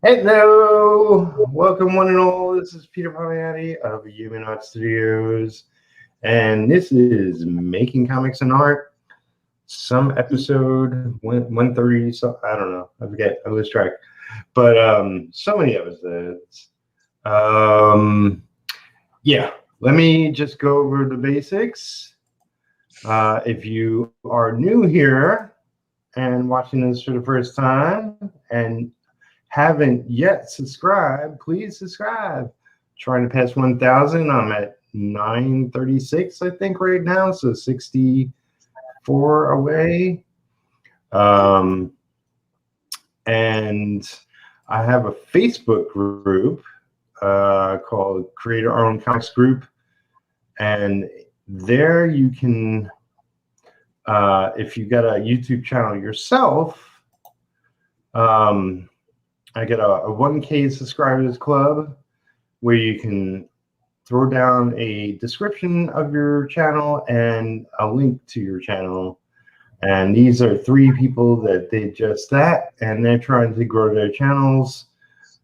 Hello, welcome one and all. This is Peter Palmiotti of Human Studios, and this is Making Comics and Art. Some episode 130. So I don't know. I forget. I lose track. But so many episodes. Yeah. Let me just go over the basics. If you are new here and watching this for the first time and haven't yet subscribed, please subscribe. Trying to pass 1,000. I'm at 936, I think, right now. So 64 away. And I have a Facebook group called Create Our Own Comics Group. And there you can, if you got a YouTube channel yourself, I get a 1K subscribers club where you can throw down a description of your channel and a link to your channel. And these are 3 people that did just that, and they're trying to grow their channels.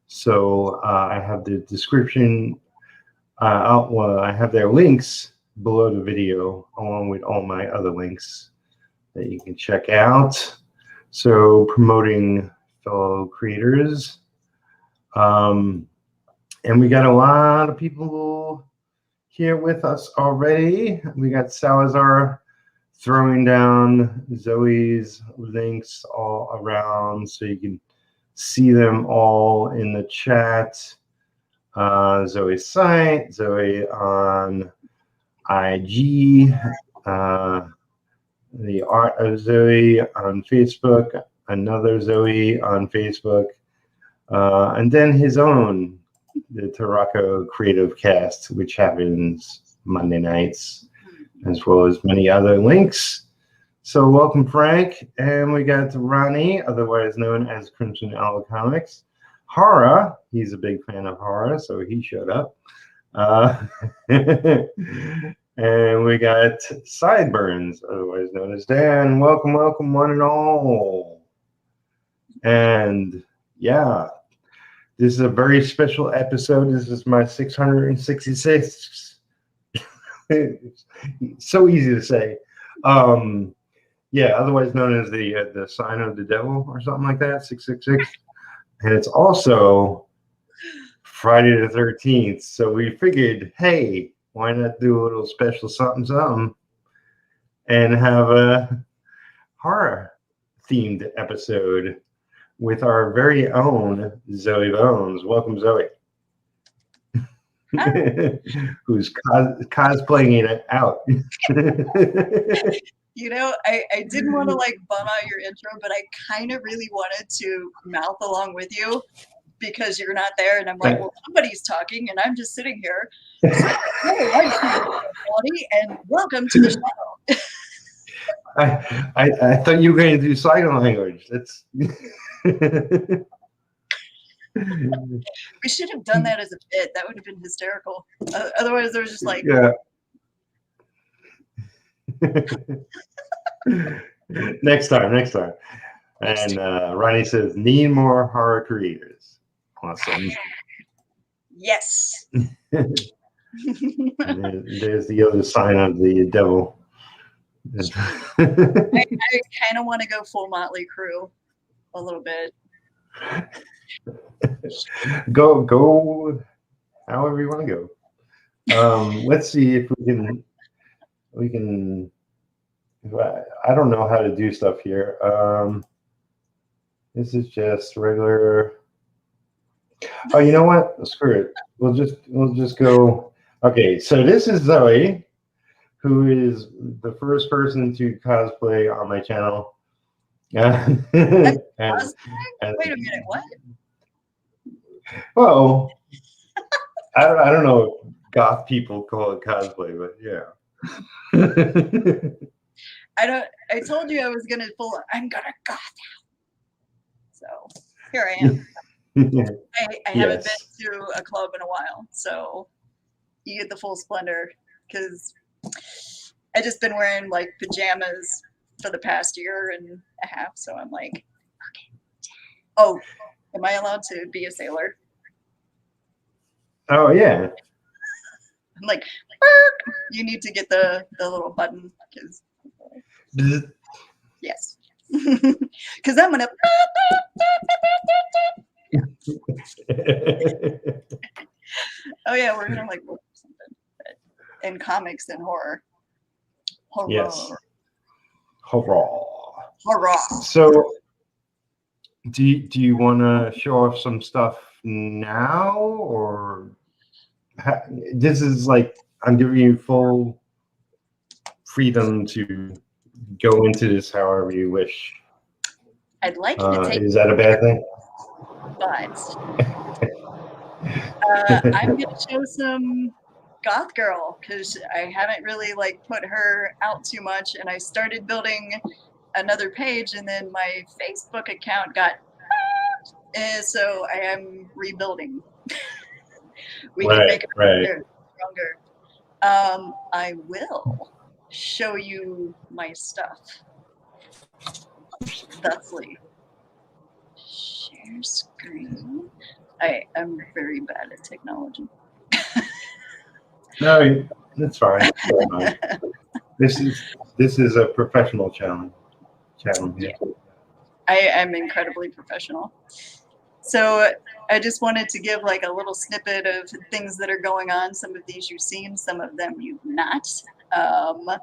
So I have the description. Well, I have their links below the video, along with all my other links that you can check out. So promoting fellow creators. And we got a lot of people here with us already. We got Salazar throwing down Zoe's links all around so you can see them all in the chat. Zoe's site, Zoe on IG, the Art of Zoe on Facebook, another Zoe on Facebook, and then his own, the Tarako Creative Cast, which happens Monday nights, as well as many other links. So welcome, Frank. And we got Ronnie, otherwise known as Crimson Owl Comics. Hara, he's a big fan of horror, so he showed up. And we got Sideburns, otherwise known as Dan. Welcome, welcome, one and all. And yeah, this is a very special episode. This is my 666. So easy to say. Yeah, otherwise known as the sign of the devil or something like that, 666. And it's also Friday the 13th. So we figured, hey, why not do a little special something and have a horror themed episode with our very own Zoe Bones. Welcome, Zoe. Who's cosplaying it out. You know, I didn't want to like bum out your intro, but I kind of really wanted to mouth along with you because you're not there. And I'm like, well, somebody's talking and I'm just sitting here. So, hey, I'm Meredith, and welcome to the show. I thought you were going to do sign language. That's We should have done that as a bit. That would have been hysterical. Otherwise, there was just like, yeah. Next time. And Ronnie says, need more horror creators. Awesome. Yes. There's the other sign of the devil. I kind of want to go full Motley Crue a little bit. Go however you want to go. Let's see if we can. I don't know how to do stuff here. This is just regular. Oh, you know what? Screw it. We'll just go. Okay, so this is Zoe, who is the first person to cosplay on my channel. and, Wait a minute, what? Well, I don't know if goth people call it cosplay, but yeah. I told you I was gonna I'm gonna goth out. So here I am. I haven't been to a club in a while, so you get the full splendor because I just been wearing like pajamas for the past year and a half, so I'm like, okay. Oh, Am I allowed to be a sailor? Oh yeah. I'm like, "Burp." You need to get the little button because yes, because I'm gonna. Oh yeah, we're gonna like look for something in comics and horror. Horror. Yes. Horror. Horror. So, do you want to show off some stuff now, or this is like I'm giving you full freedom to go into this however you wish. I'd like to take. Is that a bad thing? But I'm gonna show some goth girl because I haven't really like put her out too much, and I started building another page, and then my Facebook account got hacked, and so I am rebuilding. We can make it stronger. I will show you my stuff. Thusly, share screen. I'm very bad at technology. No, that's fine. That's fine. This is a professional channel here. I am incredibly professional. So I just wanted to give like a little snippet of things that are going on. Some of these you've seen, some of them you've not. Oh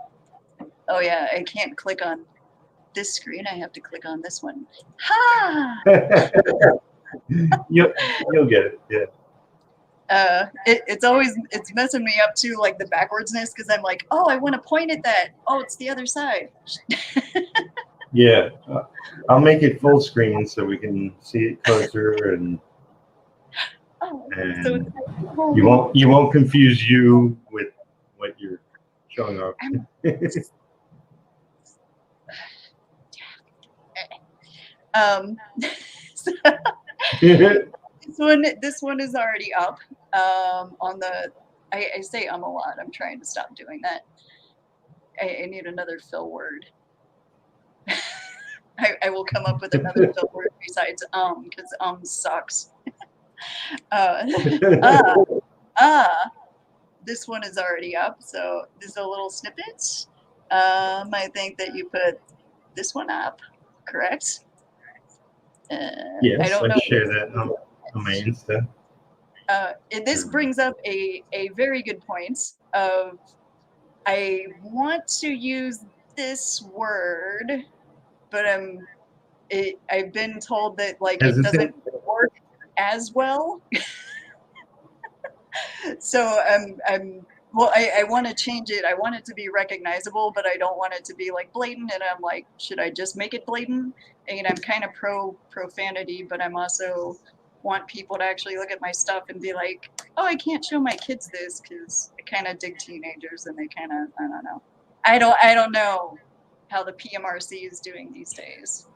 yeah, I can't click on this screen. I have to click on this one. Ha! You'll get it. Yeah. It's messing me up too, like the backwardsness, because I'm like, oh, I want to point at that. Oh, it's the other side. Yeah, I'll make it full screen so we can see it closer, and you won't confuse you with what you're showing off. This one is already up on the. I say a lot. I'm trying to stop doing that. I need another fill word. I will come up with another fill word besides because sucks. This one is already up, so this is a little snippet. I think that you put this one up, correct? Yes, I don't know. Share that on my Insta. And this brings up a very good point of I want to use this word, but I've been told that like it doesn't work as well. So I want to change it. I want it to be recognizable, but I don't want it to be like blatant. And I'm like, should I just make it blatant? And I'm kind of pro profanity, but I'm also want people to actually look at my stuff and be like, oh, I can't show my kids this because I kind of dig teenagers and they kind of, I don't know. I don't know how the PMRC is doing these days.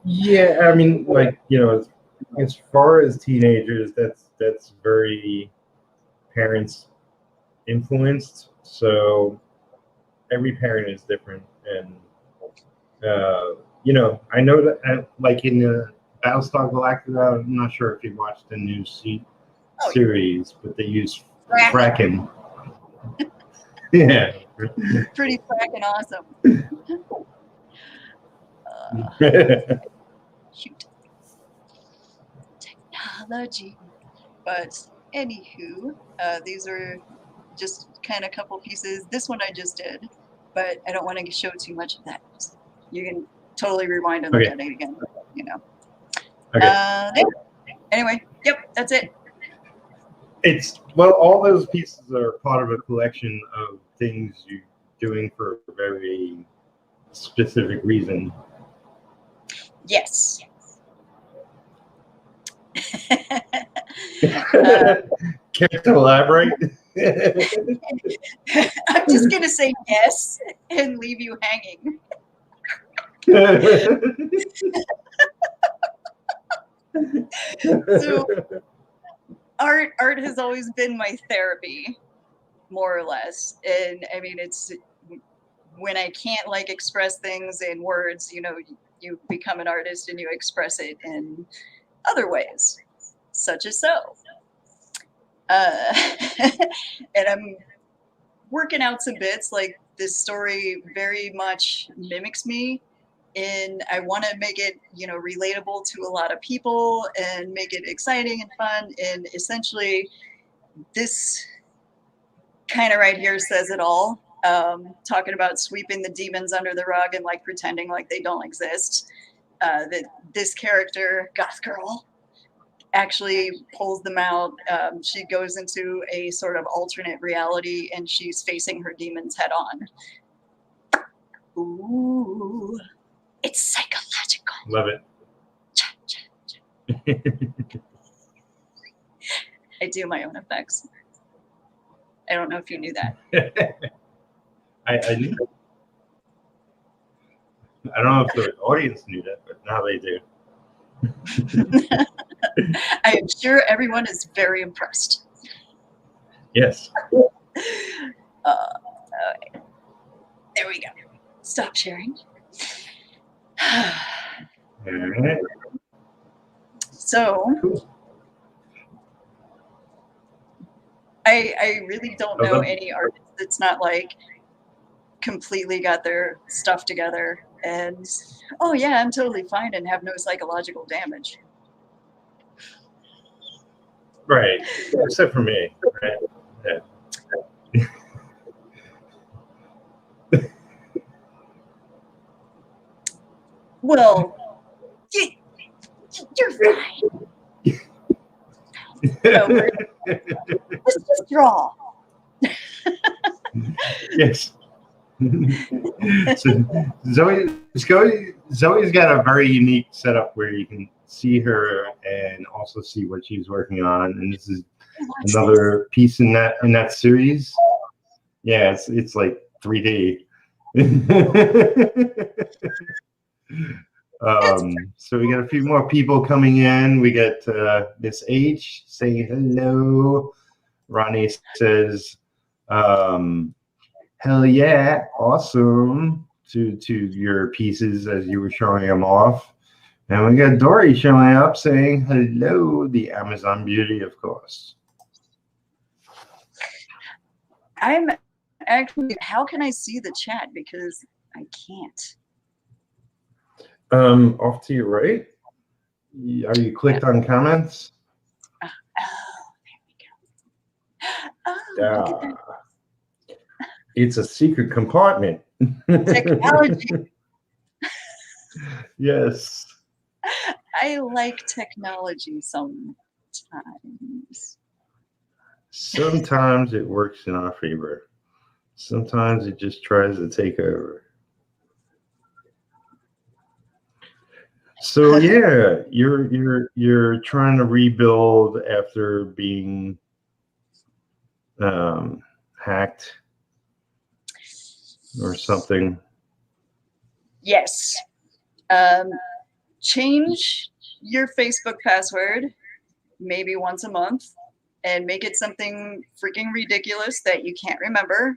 Yeah, I mean, like, as far as teenagers, that's very parents influenced. So every parent is different, and I know that like in the Battlestar Galactica, I'm not sure if you watched the new series, but they use fracking. Yeah, pretty fracking awesome. Shoot, technology. But anywho, these are just kind of a couple pieces. This one I just did, but I don't want to show too much of that. You can totally rewind and look at it again. Okay. Anyway, yep, that's it. All those pieces are part of a collection of things you're doing for a very specific reason. Yes. Care to elaborate? I'm just going to say yes and leave you hanging. So art has always been my therapy, more or less. And I mean, it's when I can't like express things in words, you become an artist and you express it in other ways, such as so. And I'm working out some bits, like this story very much mimics me, and I want to make it, you know, relatable to a lot of people and make it exciting and fun. And essentially this kind of right here says it all. Talking about sweeping the demons under the rug and like pretending like they don't exist. That this character, Goth Girl, actually pulls them out. She goes into a sort of alternate reality and she's facing her demons head on. Ooh, it's psychological. Love it. I do my own effects. I don't know if you knew that. I knew that. I don't know if the audience knew that, but now they do. I am sure everyone is very impressed. Yes. Okay. There we go. Stop sharing. All right. So, Cool. I really don't know any artist that's not like completely got their stuff together and, oh yeah, I'm totally fine and have no psychological damage. Right. Except for me. Right? Yeah. Well, you're fine. No, let's just draw. Yes. So Zoe's got a very unique setup where you can see her and also see what she's working on, and this is another piece in that series. Yeah, it's like 3D. So we got a few more people coming in. We got Miss H saying hello. Ronnie says, hell yeah, awesome to your pieces as you were showing them off. And we got Dori showing up saying hello, the Amazon beauty, of course. I'm actually, how can I see the chat? Because I can't. Off to your right. Are you clicked on comments? Oh, there we go. Oh, look at that. It's a secret compartment. Technology. Yes. I like technology sometimes. Sometimes it works in our favor. Sometimes it just tries to take over. So yeah, you're trying to rebuild after being hacked or something. Yes. Change your Facebook password maybe once a month and make it something freaking ridiculous that you can't remember,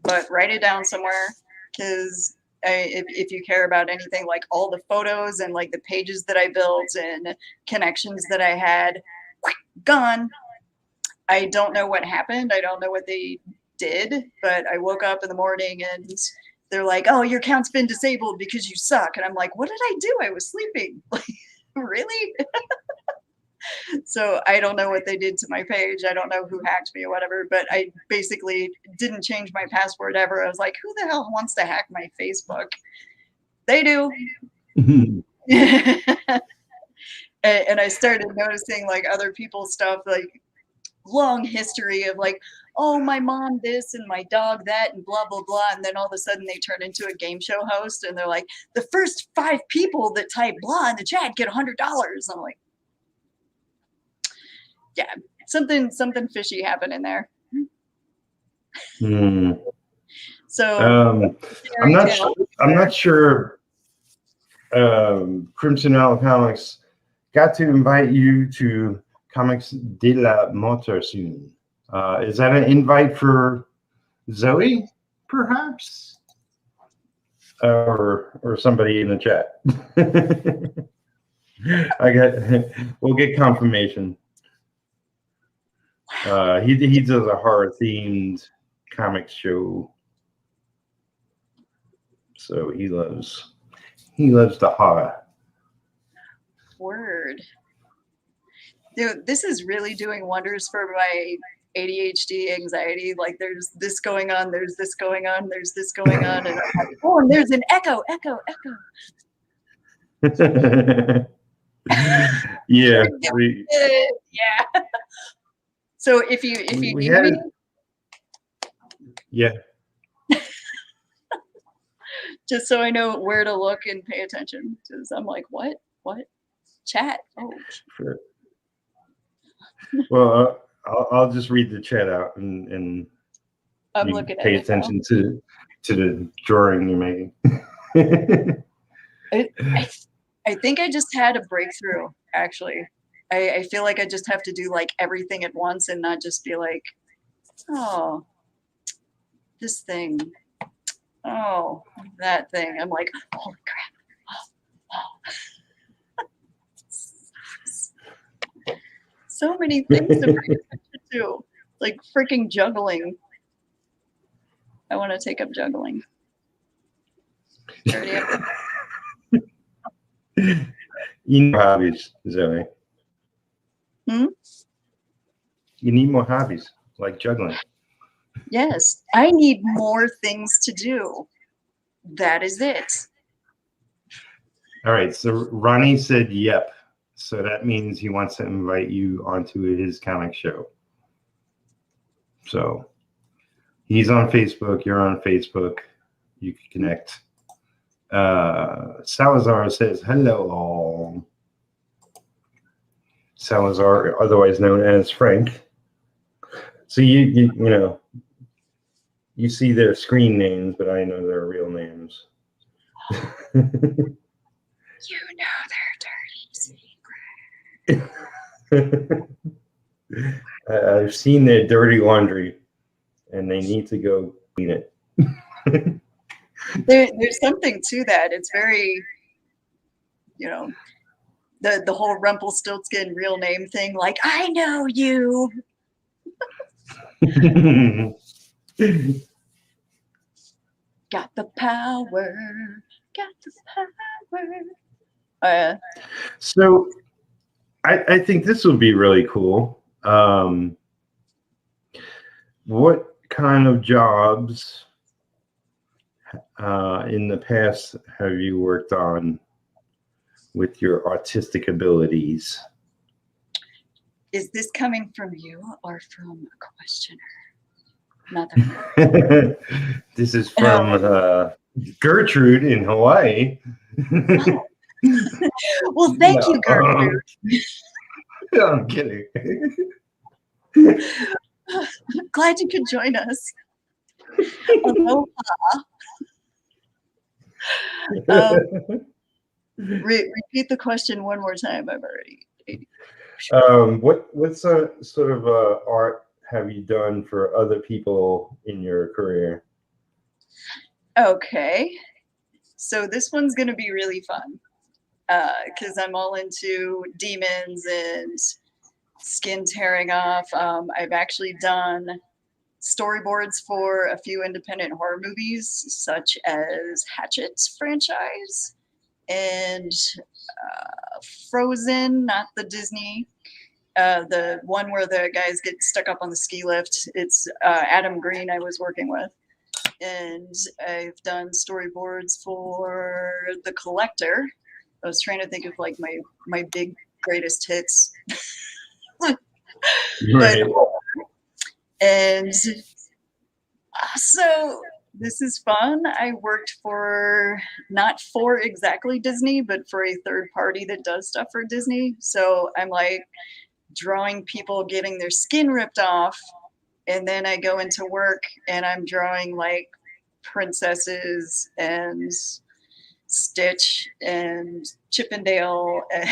but write it down somewhere, because if you care about anything, like all the photos and like the pages that I built and connections that I had, gone. I don't know what happened. I don't know what they did, but I woke up in the morning and they're like, oh, your account's been disabled because you suck. And I'm like, what did I do? I was sleeping. Like, really? So I don't know what they did to my page. I don't know who hacked me or whatever, but I basically didn't change my password ever. I was like, who the hell wants to hack my Facebook? They do. And I started noticing like other people's stuff, like long history of like, oh, my mom this and my dog that and blah, blah, blah. And then all of a sudden they turn into a game show host and they're like, the first 5 people that type blah in the chat get $100. I'm like, yeah, something fishy happened in there. So I'm not sure Crimson Owl Comics got to invite you to Comics de la Motor soon. Is that an invite for Zoe, perhaps? or somebody in the chat. We'll get confirmation. He does a horror themed comic show, so he loves the horror. Word. Dude, this is really doing wonders for my ADHD anxiety. Like, there's this going on, there's this going on, there's this going on, and I'm like, oh, and there's an echo. Yeah. Yeah. So if you need me, yeah. Just so I know where to look and pay attention, because I'm like, what chat? Oh, sure. Well, I'll just read the chat out and I'm looking pay at attention to the drawing you're making. I think I just had a breakthrough, actually. I feel like I just have to do like everything at once and not just be like, oh, this thing, oh, that thing. I'm like, holy crap. So many things to pay attention to, like freaking juggling. I want to take up juggling. You need more hobbies, Zoe. You need more hobbies, like juggling. Yes, I need more things to do. That is it. All right, so Ronnie said yep. So that means he wants to invite you onto his comic show. So he's on Facebook, you're on Facebook, you can connect. Salazar says hello all. Salazar, otherwise known as Frank. So you know, you see their screen names, but I know their real names. You know their dirty secret. I've seen their dirty laundry, and they need to go clean it. There's something to that. It's very, you know, the whole Rumpelstiltskin real name thing. Like, I know you. Got the power. Got the power. So I think this would be really cool. What kind of jobs in the past have you worked on with your artistic abilities? Is this coming from you or from a questioner? This is from Gertrude in Hawaii. Well, thank you, Gertrude. I'm kidding. Glad you could join us. Aloha. Repeat the question one more time. I've already. What sort of art have you done for other people in your career? Okay, so this one's gonna be really fun because I'm all into demons and skin tearing off. I've actually done storyboards for a few independent horror movies, such as Hatchet franchise and Frozen, not the Disney. The one where the guys get stuck up on the ski lift. It's Adam Green I was working with. And I've done storyboards for The Collector. I was trying to think of like my big greatest hits. Right. And so this is fun. I worked for, not for exactly Disney, but for a third party that does stuff for Disney. So I'm like drawing people getting their skin ripped off, and then I go into work and I'm drawing like princesses and Stitch and Chippendale and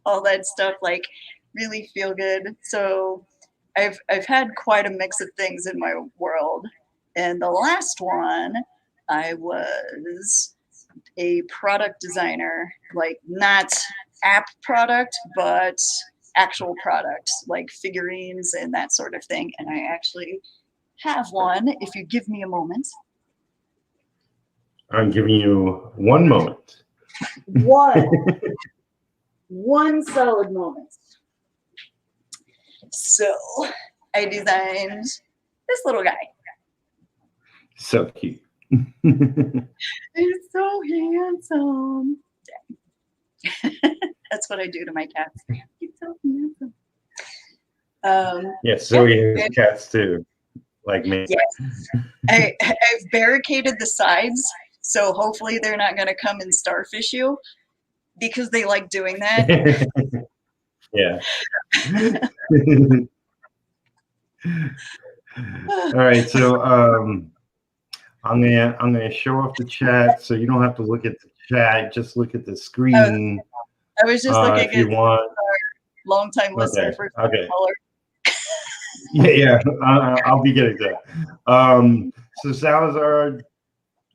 all that stuff, like really feel good. So I've had quite a mix of things in my world. And the last one, I was a product designer, like not app product, but actual products like figurines and that sort of thing. And I actually have one if you give me a moment. I'm giving you one moment. One solid moment. So I designed this little guy. So cute. He's so handsome. That's what I do to my cats. He's so handsome. Yes, Zoe has cats too, like me. Yes. I've barricaded the sides, so hopefully they're not going to come and starfish you, because they like doing that. Yeah. All right, so I'm gonna show off the chat, so you don't have to look at the chat. Just look at the screen. I was just looking if you at want. our long-time listener, first okay. caller. Yeah, I'll be getting to that. So Salazar,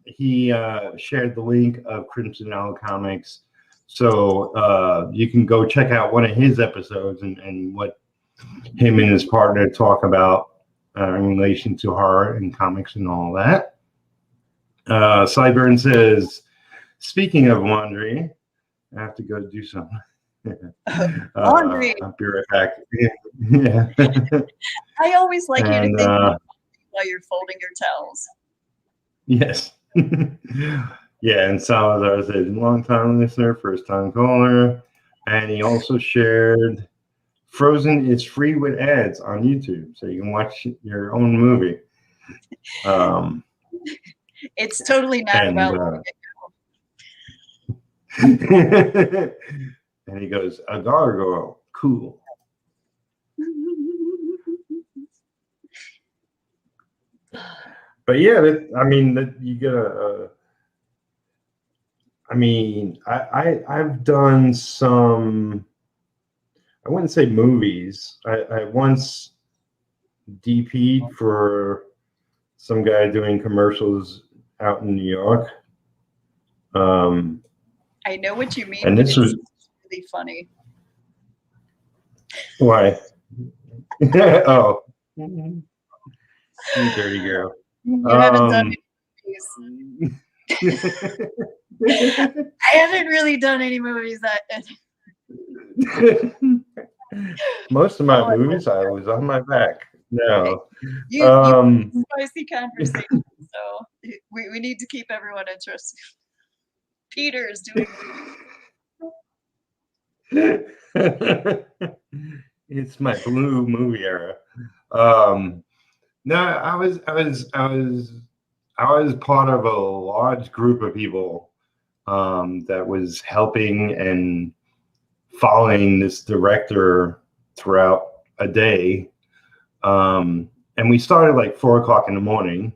he shared the link of Crimson Owl Comics, so you can go check out one of his episodes and what him and his partner talk about in relation to horror and comics and all that. Cyburn says, speaking of laundry, I have to go do some. Laundry. I'll be right back. Yeah. I always like you to think while you're folding your towels. Yes. Yeah, and Salazar says, long time listener, first time caller. And he also shared Frozen is free with ads on YouTube, so you can watch your own movie. It's totally not about and he goes, a gargoyle, cool. But yeah, I mean, you gotta. I mean, I've done some. I wouldn't say movies. I once DP'd for some guy doing commercials out in New York. I know what you mean, and but this was really funny. Why? Oh, you dirty girl. You haven't done any movies. I haven't really done any movies that. Most of my movies, I was on my back. No. You spicy conversation, so we need to keep everyone interested. Peter is doing. It's my blue movie era. No, I was part of a large group of people that was helping and following this director throughout a day. And we started like 4 o'clock in the morning.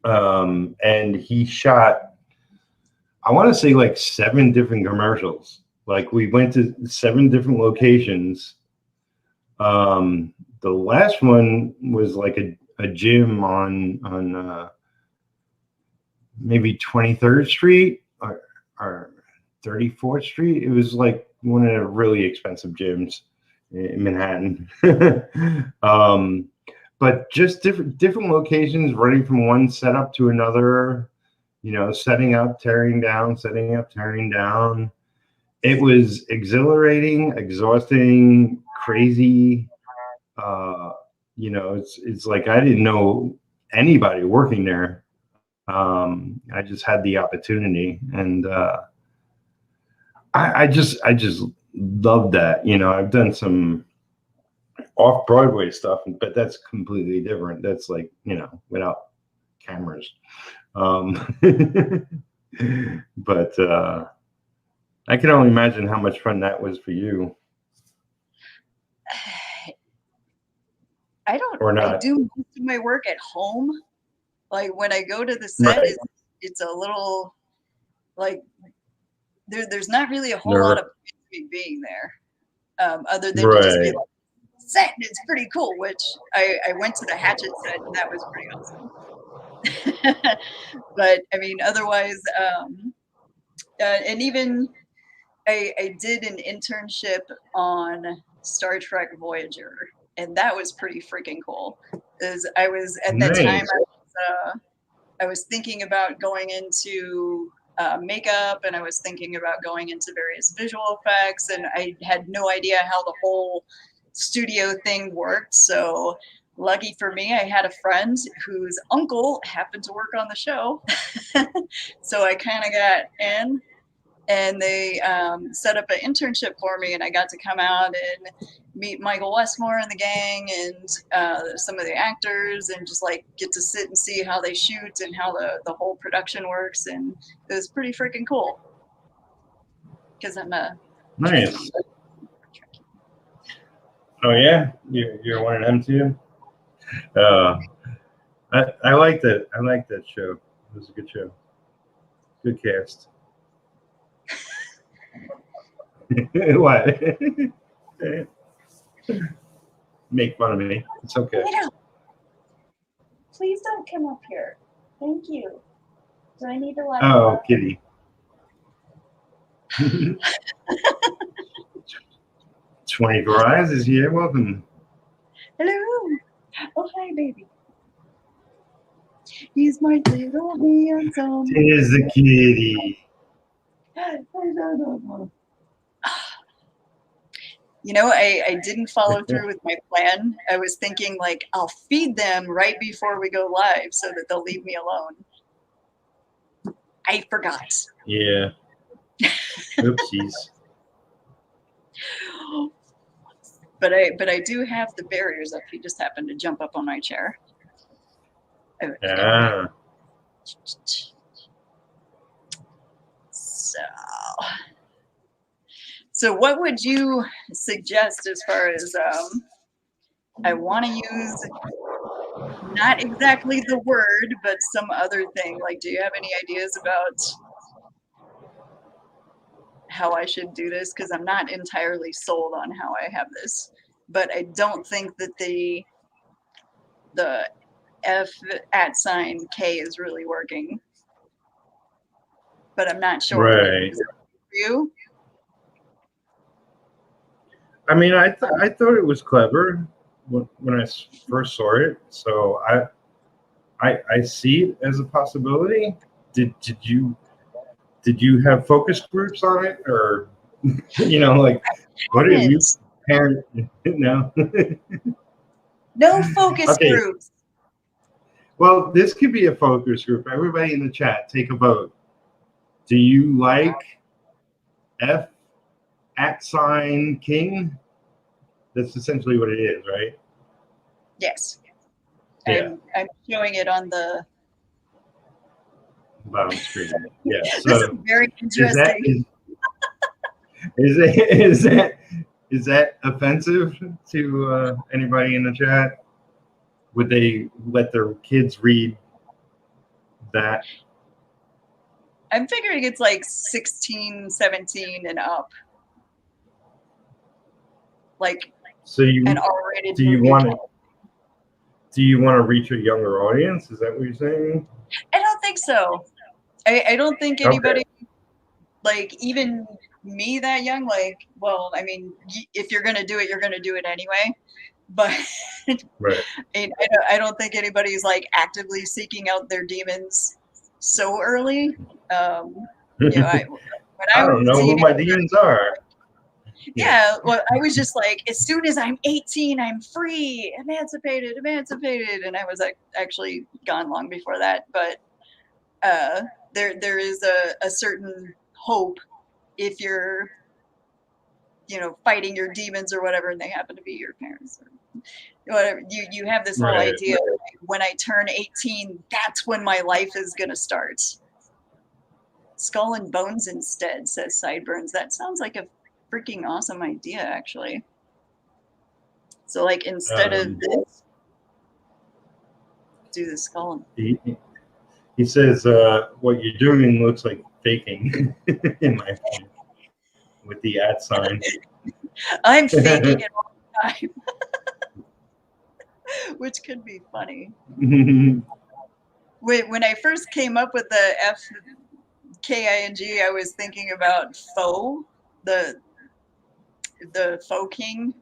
And he shot, I want to say like 7 different commercials. Like we went to 7 different locations. The last one was like a gym on maybe 23rd Street or 34th Street. It was like one of the really expensive gyms in Manhattan. But just different locations, running from one setup to another, you know, setting up, tearing down, setting up, tearing down. It was exhilarating, exhausting, crazy. You know, it's like I didn't know anybody working there. I just had the opportunity, and I just love that. You know, I've done some off-Broadway stuff, but that's completely different. That's like, you know, without cameras. But I can only imagine how much fun that was for you. I don't. Or not. I do most of my work at home. Like when I go to the set, Right. it's a little like there's not really a whole lot of me being there, other than to just be like, set, it's pretty cool. Which I went to the Hatchet set, and that was pretty awesome. But I mean, otherwise, and even I did an internship on Star Trek Voyager, and that was pretty freaking cool. Is I was at that time I was thinking about going into makeup, and I was thinking about going into various visual effects, and I had no idea how the whole studio thing worked. So lucky for me, I had a friend whose uncle happened to work on the show. So I kind of got in, and they set up an internship for me, and I got to come out and meet Michael Westmore and the gang, and some of the actors, and just like get to sit and see how they shoot and how the whole production works. And it was pretty freaking cool because I'm a nice. Oh yeah, you're one of them too. I like that. I like that show. It was a good show. Good cast. What? Make fun of me. It's okay. Please don't come up here. Thank you. Do I need to let Oh, kitty. 24 Eyes is here. Welcome. Hello. Oh, hi, baby. He's my little handsome. Here's the kitty. You know, I didn't follow through with my plan. I was thinking, like, I'll feed them right before we go live so that they'll leave me alone. I forgot. Yeah. Oopsies. But I do have the barriers up. He just happened to jump up on my chair. Ah. So what would you suggest as far as I want to use not exactly the word, but some other thing? Like, do you have any ideas about how I should do this? Because I'm not entirely sold on how I have this, but I don't think that the F@K is really working. But I'm not sure. Right. Is it for you? I mean, I thought it was clever when I first saw it. So I see it as a possibility. Did you have focus groups on it, or like what are you parent? No. No focus groups. Well, this could be a focus group. Everybody in the chat, take a vote. Do you like F@King? That's essentially what it is, right? Yes. Yeah. I'm showing it on the bottom screen. Yeah. So this is very interesting. Is that offensive to anybody in the chat? Would they let their kids read that? I'm figuring it's like 16, 17 and up. Like, so an R-rated do you want to reach a younger audience? Is that what you're saying? I don't think so. I don't think anybody, like even me that young, like, well, I mean, if you're going to do it, you're going to do it anyway. But right. I don't think anybody's like actively seeking out their demons so early. I don't know who my demons are. Yeah, well, I was just like, as soon as I'm 18, I'm free, emancipated, and I was actually gone long before that. But there is a certain hope if you're, fighting your demons or whatever, and they happen to be your parents or whatever. You have this whole idea. Like, when I turn 18, that's when my life is gonna start. Skull and Bones instead, says Sideburns. That sounds like a freaking awesome idea, actually. So, like, instead of this, do the skull. He says, what you're doing looks like faking, in my opinion, with the @. I'm faking it all the time, which could be funny. when I first came up with the FKING, I was thinking about pho, the pho king,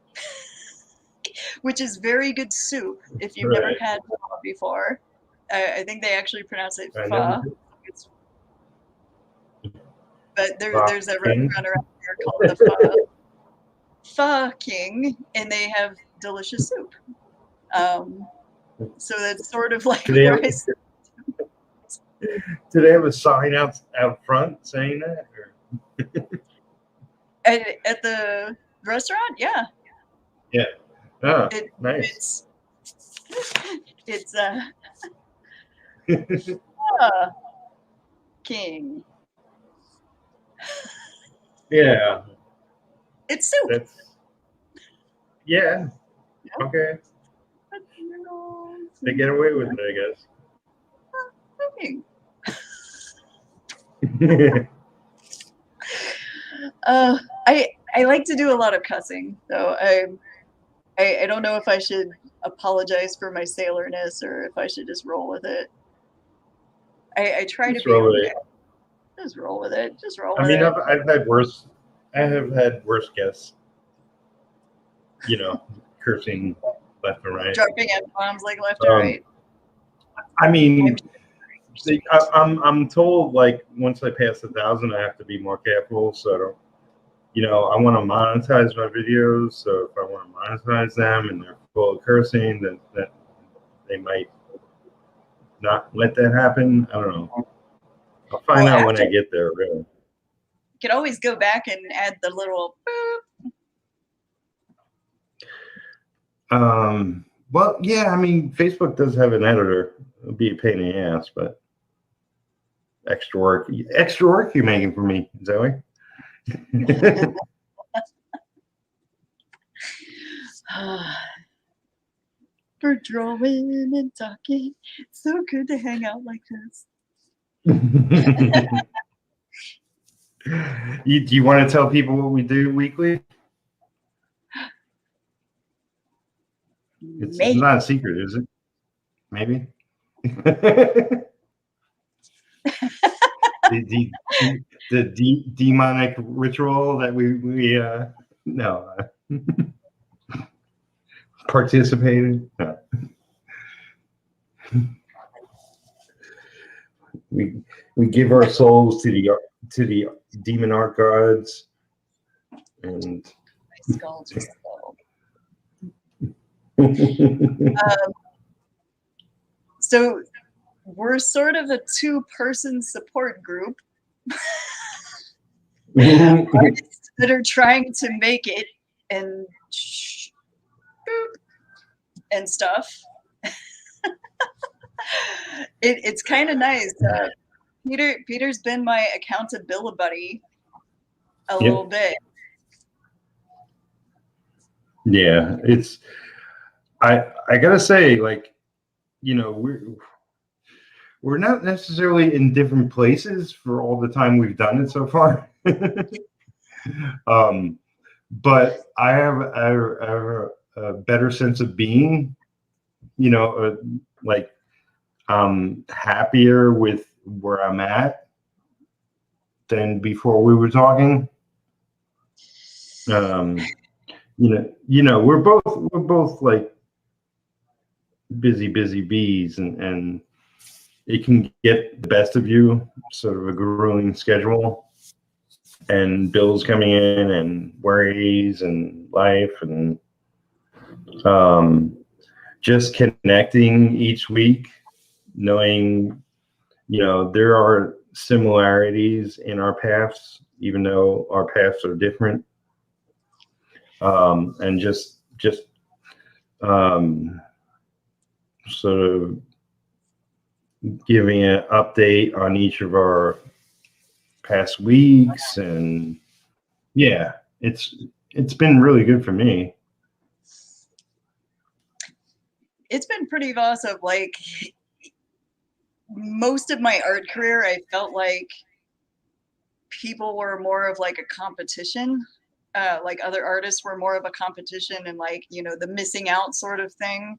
which is very good soup if you've never had pho before. I think they actually pronounce it pho. But there's a restaurant around here called the Pho King, and they have delicious soup. So that's sort of like where I sit. Do they have a sign out front saying that? Or? At the restaurant? Yeah. Yeah. Oh, nice. It's King. Yeah. It's soup. Yeah. Okay. They get away with it, I guess. I like to do a lot of cussing, so I don't know if I should apologize for my sailorness or if I should just roll with it. I try to be okay. Just roll with it. Just roll with it. I mean, I've had worse. I have had worse guests. You know, cursing left and right. Dropping F-bombs like left and right. I mean, I'm told like once I pass 1,000, I have to be more careful. So I don't, I want to monetize my videos. So if I want to monetize them and they're full of cursing, then that they might not let that happen. I don't know. I'll find out when I get there. Really. You can always go back and add the little boop. Well, yeah, I mean, Facebook does have an editor. It'll be a pain in the ass, but extra work you're making for me, Zoe. For drawing and talking, it's so good to hang out like this. Do you want to tell people what we do weekly? It's not a secret, is it? Maybe. the demonic ritual that we participated. No. We give our souls to the demon art gods, and my skull just fell. So we're sort of a 2-person support group artists that are trying to make it and and stuff. It's kind of nice. Peter's been my accountability buddy a little bit. Yeah, it's I gotta say, like, we're not necessarily in different places for all the time we've done it so far. But I have a better sense of being, like I'm happier with where I'm at than before we were talking. We're both like busy bees, and it can get the best of you, sort of a grueling schedule and bills coming in and worries and life, and just connecting each week, knowing, there are similarities in our paths, even though our paths are different. And just sort of giving an update on each of our past weeks, and yeah, it's been really good for me. It's been pretty awesome. Like most of my art career, I felt like people were more of like a competition. Like other artists were more of a competition and like, the missing out sort of thing.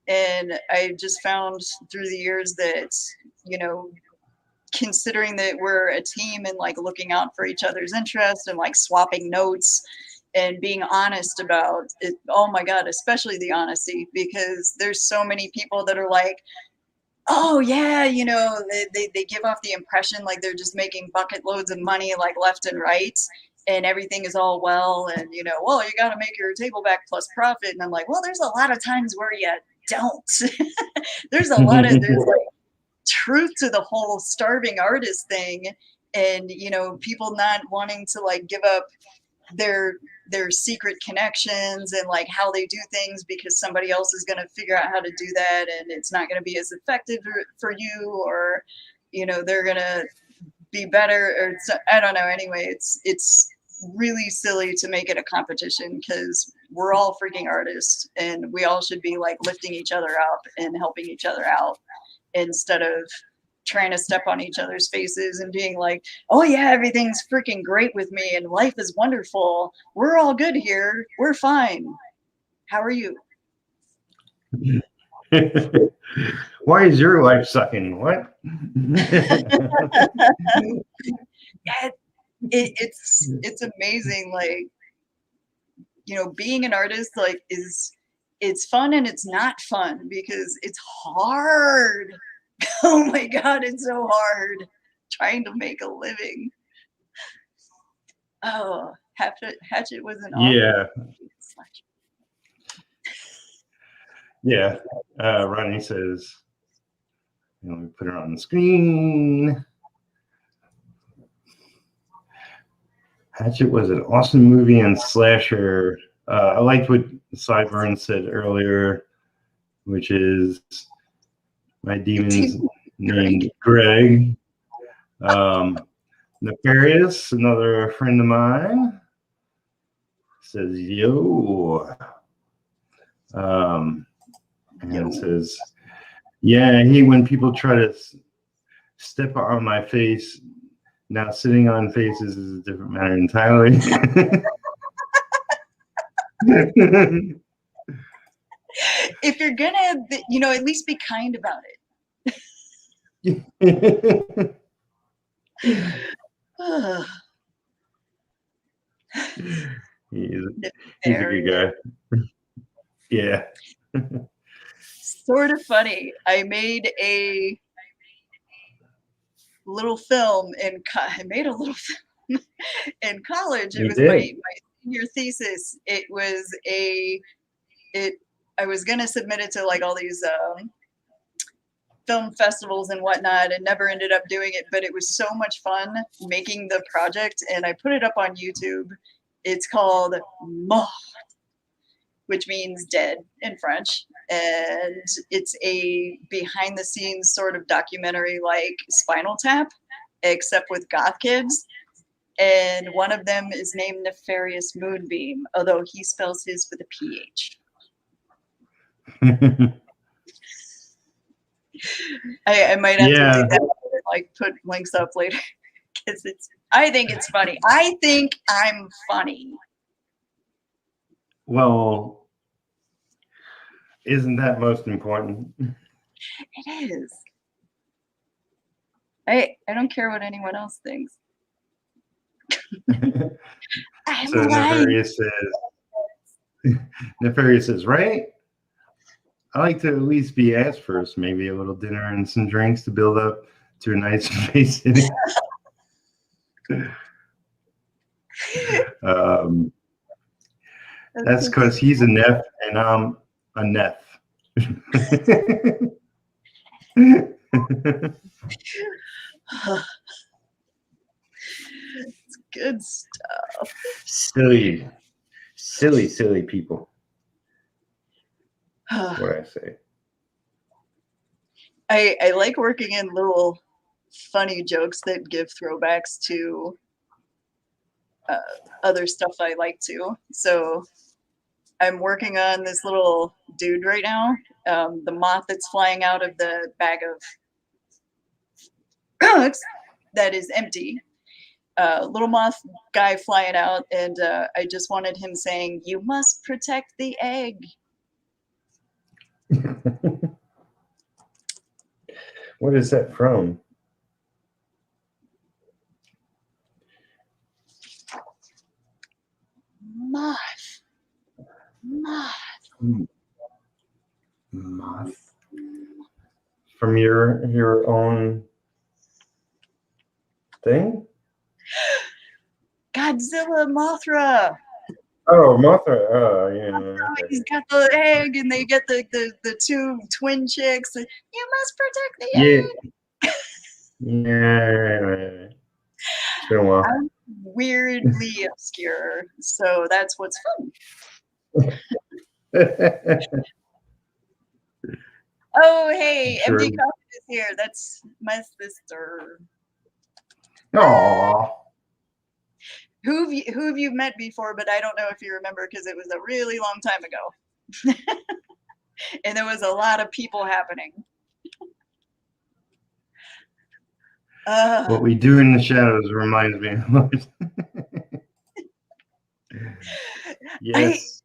And I just found through the years that, you know, considering that we're a team and like looking out for each other's interests and like swapping notes and being honest about it. Oh my God, especially the honesty, because there's so many people that are like, oh yeah, you know, they give off the impression like they're just making bucket loads of money like left and right, and everything is all well, and you know, well, you got to make your table back plus profit. And I'm like, well, there's a lot of times where you don't. There's like truth to the whole starving artist thing, and you know, people not wanting to like give up their secret connections and like how they do things because somebody else is going to figure out how to do that, and it's not going to be as effective for you, or you know, they're going to be better, or I don't know. Anyway, it's really silly to make it a competition, because we're all freaking artists and we all should be like lifting each other up and helping each other out, instead of trying to step on each other's faces and being like, oh yeah, everything's freaking great with me and life is wonderful. We're all good here. We're fine. How are you? Why is your life sucking? What? Yeah, it's amazing. Like, you know, being an artist like it's fun and it's not fun because it's hard. Oh my God, it's so hard trying to make a living. Oh, Hatchet was an awful. Yeah. Yeah. Ronnie says, let me put it on the screen. Hatchet was an awesome movie and slasher. I liked what Sideburn said earlier, which is my demon's named Greg. Nefarious, another friend of mine, says yo. And says, yeah, I hate when people try to step on my face. Now sitting on faces is a different matter entirely. If you're gonna, you know, at least be kind about it. he's a good guy. Yeah. Sort of funny. I made a little film in in college. It was my senior thesis. It was I was gonna submit it to like all these film festivals and whatnot, and never ended up doing it, but it was so much fun making the project, and I put it up on YouTube. It's called Mort, which means dead in French, and it's a behind the scenes sort of documentary like Spinal Tap, except with goth kids. And one of them is named Nefarious Moonbeam, although he spells his with a PH. I might have to do that, like put links up later, because I think it's funny. I think I'm funny. Well, isn't that most important? It is. I don't care what anyone else thinks. So Nefarious says, right? I like to at least be asked first, maybe a little dinner and some drinks to build up to a nice face. That's because he's a Neff and I'm a Neff. It's good stuff. Silly people. What I say. I like working in little funny jokes that give throwbacks to other stuff I like to. So I'm working on this little dude right now. The moth that's flying out of the bag of that is empty. Little moth guy flying out, and I just wanted him saying, "You must protect the egg." What is that from? Moth. Moth. From your own thing? Godzilla Mothra. Oh, Mothra. Oh, yeah. Okay. He's got the egg, and they get the two twin chicks. And, you must protect the Yeah. egg. Yeah. It's been a while. I'm weirdly obscure, so that's what's fun. Oh, hey, Sure. MD Coffee is here. That's my sister. Aww. Who have you met before? But I don't know if you remember because it was a really long time ago, and there was a lot of people happening. What we do in the shadows reminds me of yes.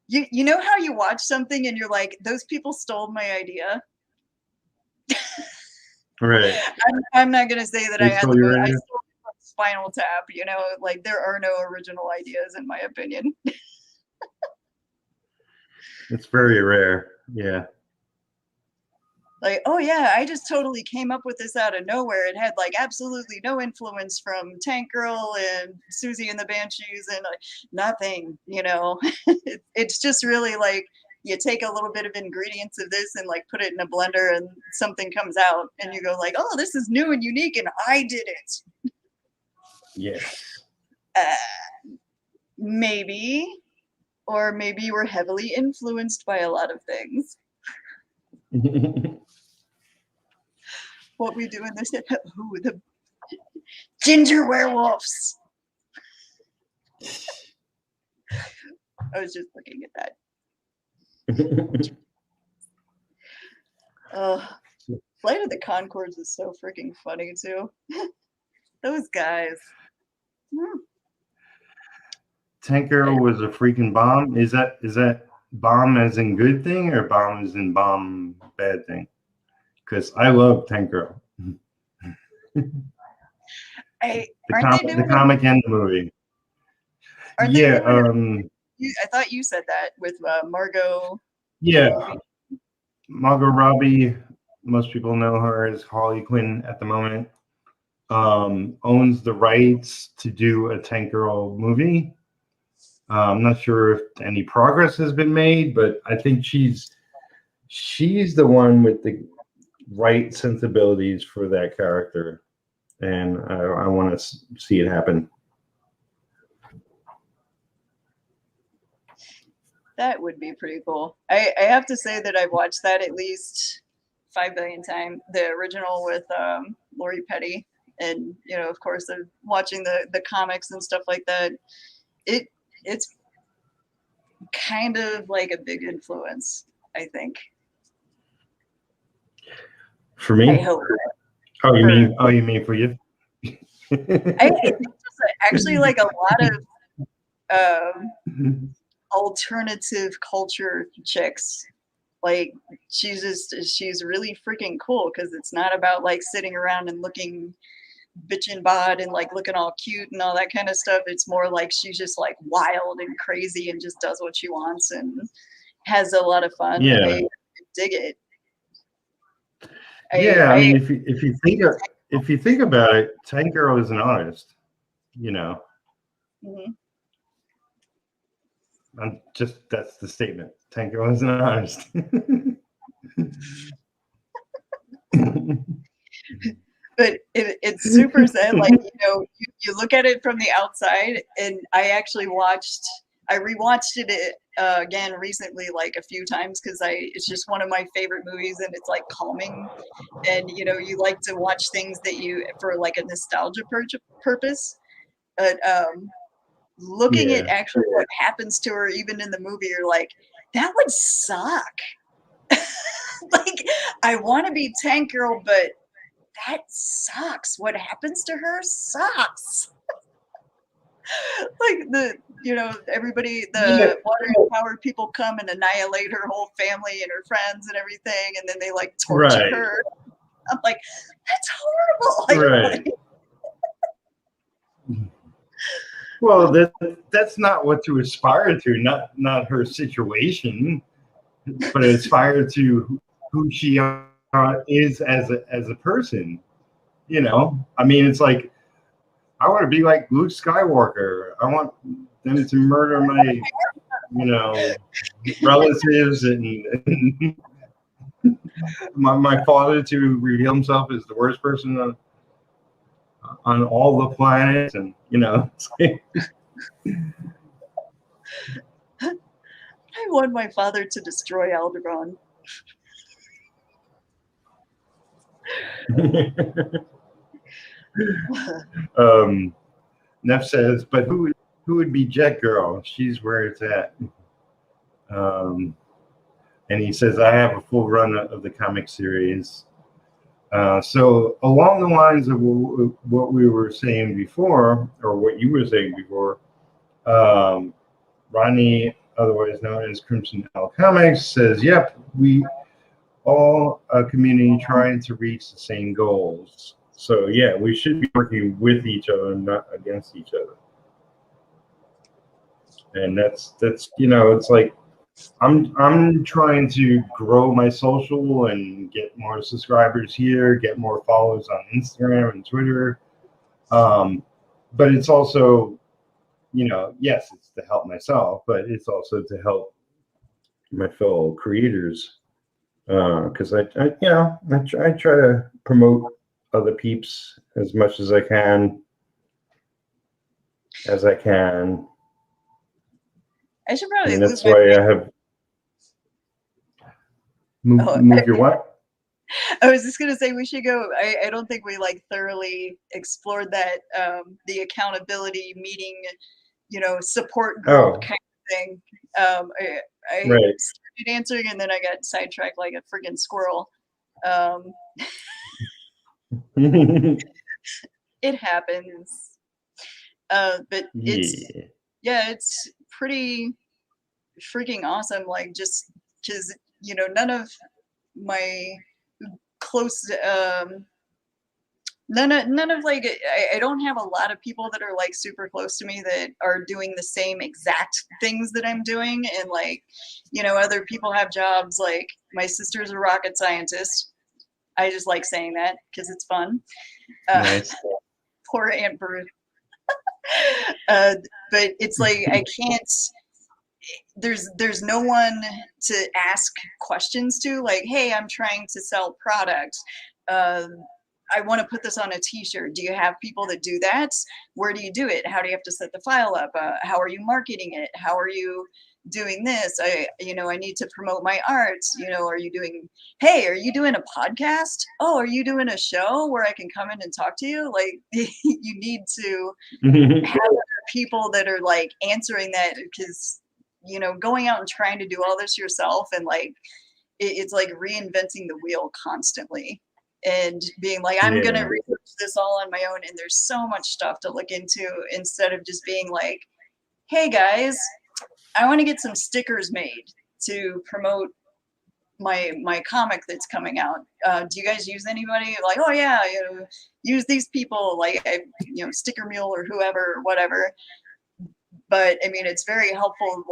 You know how you watch something and you're like, those people stole my idea. Right. I'm not gonna say that I stole Spinal Tap. You know, like there are no original ideas in my opinion. It's very rare. Yeah. Like, oh yeah, I just totally came up with this out of nowhere. It had like absolutely no influence from Tank Girl and Susie and the Banshees and like nothing, you know. It's just really like you take a little bit of ingredients of this and like put it in a blender and something comes out and you go like, oh, this is new and unique and I did it. Yes. Maybe, or maybe you were heavily influenced by a lot of things. What we do in this, ooh, the ginger werewolves. I was just looking at that. Flight of the Conchords is so freaking funny too. Those guys. Tank Girl was a freaking bomb. Is that bomb as in good thing or bomb as in bomb bad thing? Because I love Tank Girl. The comic and the movie. Yeah. I thought you said that with Margot. Yeah. Margot Robbie. Most people know her as Harley Quinn at the moment. Owns the rights to do a Tank Girl movie. I'm not sure if any progress has been made, but I think she's the one with the right sensibilities for that character, and I want to see it happen. That would be pretty cool. I have to say that I've watched that at least 5 billion times. The original with Lori Petty, and you know, of course, watching the comics and stuff like that. It's kind of like a big influence, I think. For me? I hope. Oh, you mean for you? I think there's actually like a lot of alternative culture chicks. Like she's really freaking cool because it's not about like sitting around and looking bitchin' bod and like looking all cute and all that kind of stuff. It's more like she's just like wild and crazy and just does what she wants and has a lot of fun. Yeah. I dig it. I mean, if you think about it, Tank Girl is an artist, you know. That's the statement. Tank Girl is an artist. But it's super sad. Like, you know, you look at it from the outside, and I rewatched it again recently, like a few times, because it's just one of my favorite movies, and it's like calming. And you know, you like to watch things that for like a nostalgia purpose. But looking at actually what happens to her, even in the movie, you're like, that would suck. Like, I want to be Tank Girl, but that sucks. What happens to her sucks. Like everybody, the water empowered people come and annihilate her whole family and her friends and everything, and then they like torture her. I'm like, that's horrible. Right. Well, that's not what to aspire to, not her situation, but aspire to who she is as a person. You know, I mean, it's like, I want to be like Luke Skywalker. I want them to murder my, relatives and my father to reveal himself as the worst person on all the planets, and it's like, I want my father to destroy Alderaan. Neff says, but who would be Jet Girl? She's where it's at. And he says, I have a full run of the comic series. So along the lines of what we were saying before, or what you were saying before, Ronnie, otherwise known as Crimson Owl Comics, says, yep, we all a community trying to reach the same goals. So yeah, we should be working with each other, not against each other. And that's it's like, I'm trying to grow my social and get more subscribers here, get more followers on Instagram and Twitter. But it's also, yes, it's to help myself, but it's also to help my fellow creators. Because I try to promote other peeps as much as I can. I should probably. And that's why I have move your what? I was just gonna say we should go. I don't think we thoroughly explored that the accountability meeting, support group kind of thing. I right. started answering and then I got sidetracked like a friggin' squirrel. It happens. But it's pretty freaking awesome. Like, just because none of my close none of I don't have a lot of people that are super close to me that are doing the same exact things that I'm doing, and other people have jobs. Like, my sister's a rocket scientist. I just like saying that because it's fun. Nice. Poor Aunt Bruce. But it's like, I can't, there's no one to ask questions to, like, hey, I'm trying to sell products. I want to put this on a t-shirt. Do you have people that do that? Where do you do it? How do you have to set the file up? How are you marketing it? How are you doing this? I need to promote my art. Are you doing a podcast? Oh, are you doing a show where I can come in and talk to you? Like, you need to have people that are answering that, because going out and trying to do all this yourself, and it's like reinventing the wheel constantly, and being like, I'm gonna research this all on my own, and there's so much stuff to look into, instead of just being like, hey guys, I want to get some stickers made to promote my comic that's coming out. Do you guys use anybody? Like, oh yeah, use these people, like, Sticker Mule or whoever, whatever. But I mean, it's very helpful,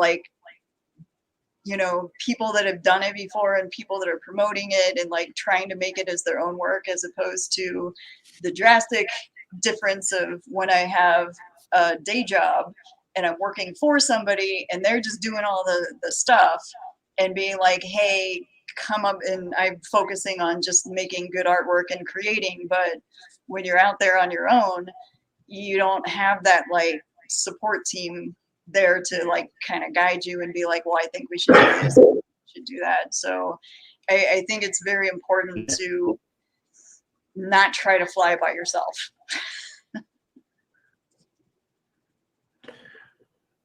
people that have done it before and people that are promoting it and trying to make it as their own work, as opposed to the drastic difference of when I have a day job and I'm working for somebody and they're just doing all the stuff and being like, hey, come up, and I'm focusing on just making good artwork and creating. But when you're out there on your own, you don't have that support team there to kind of guide you and be like, well, I think we should do this, we should do that. So I think it's very important to not try to fly by yourself.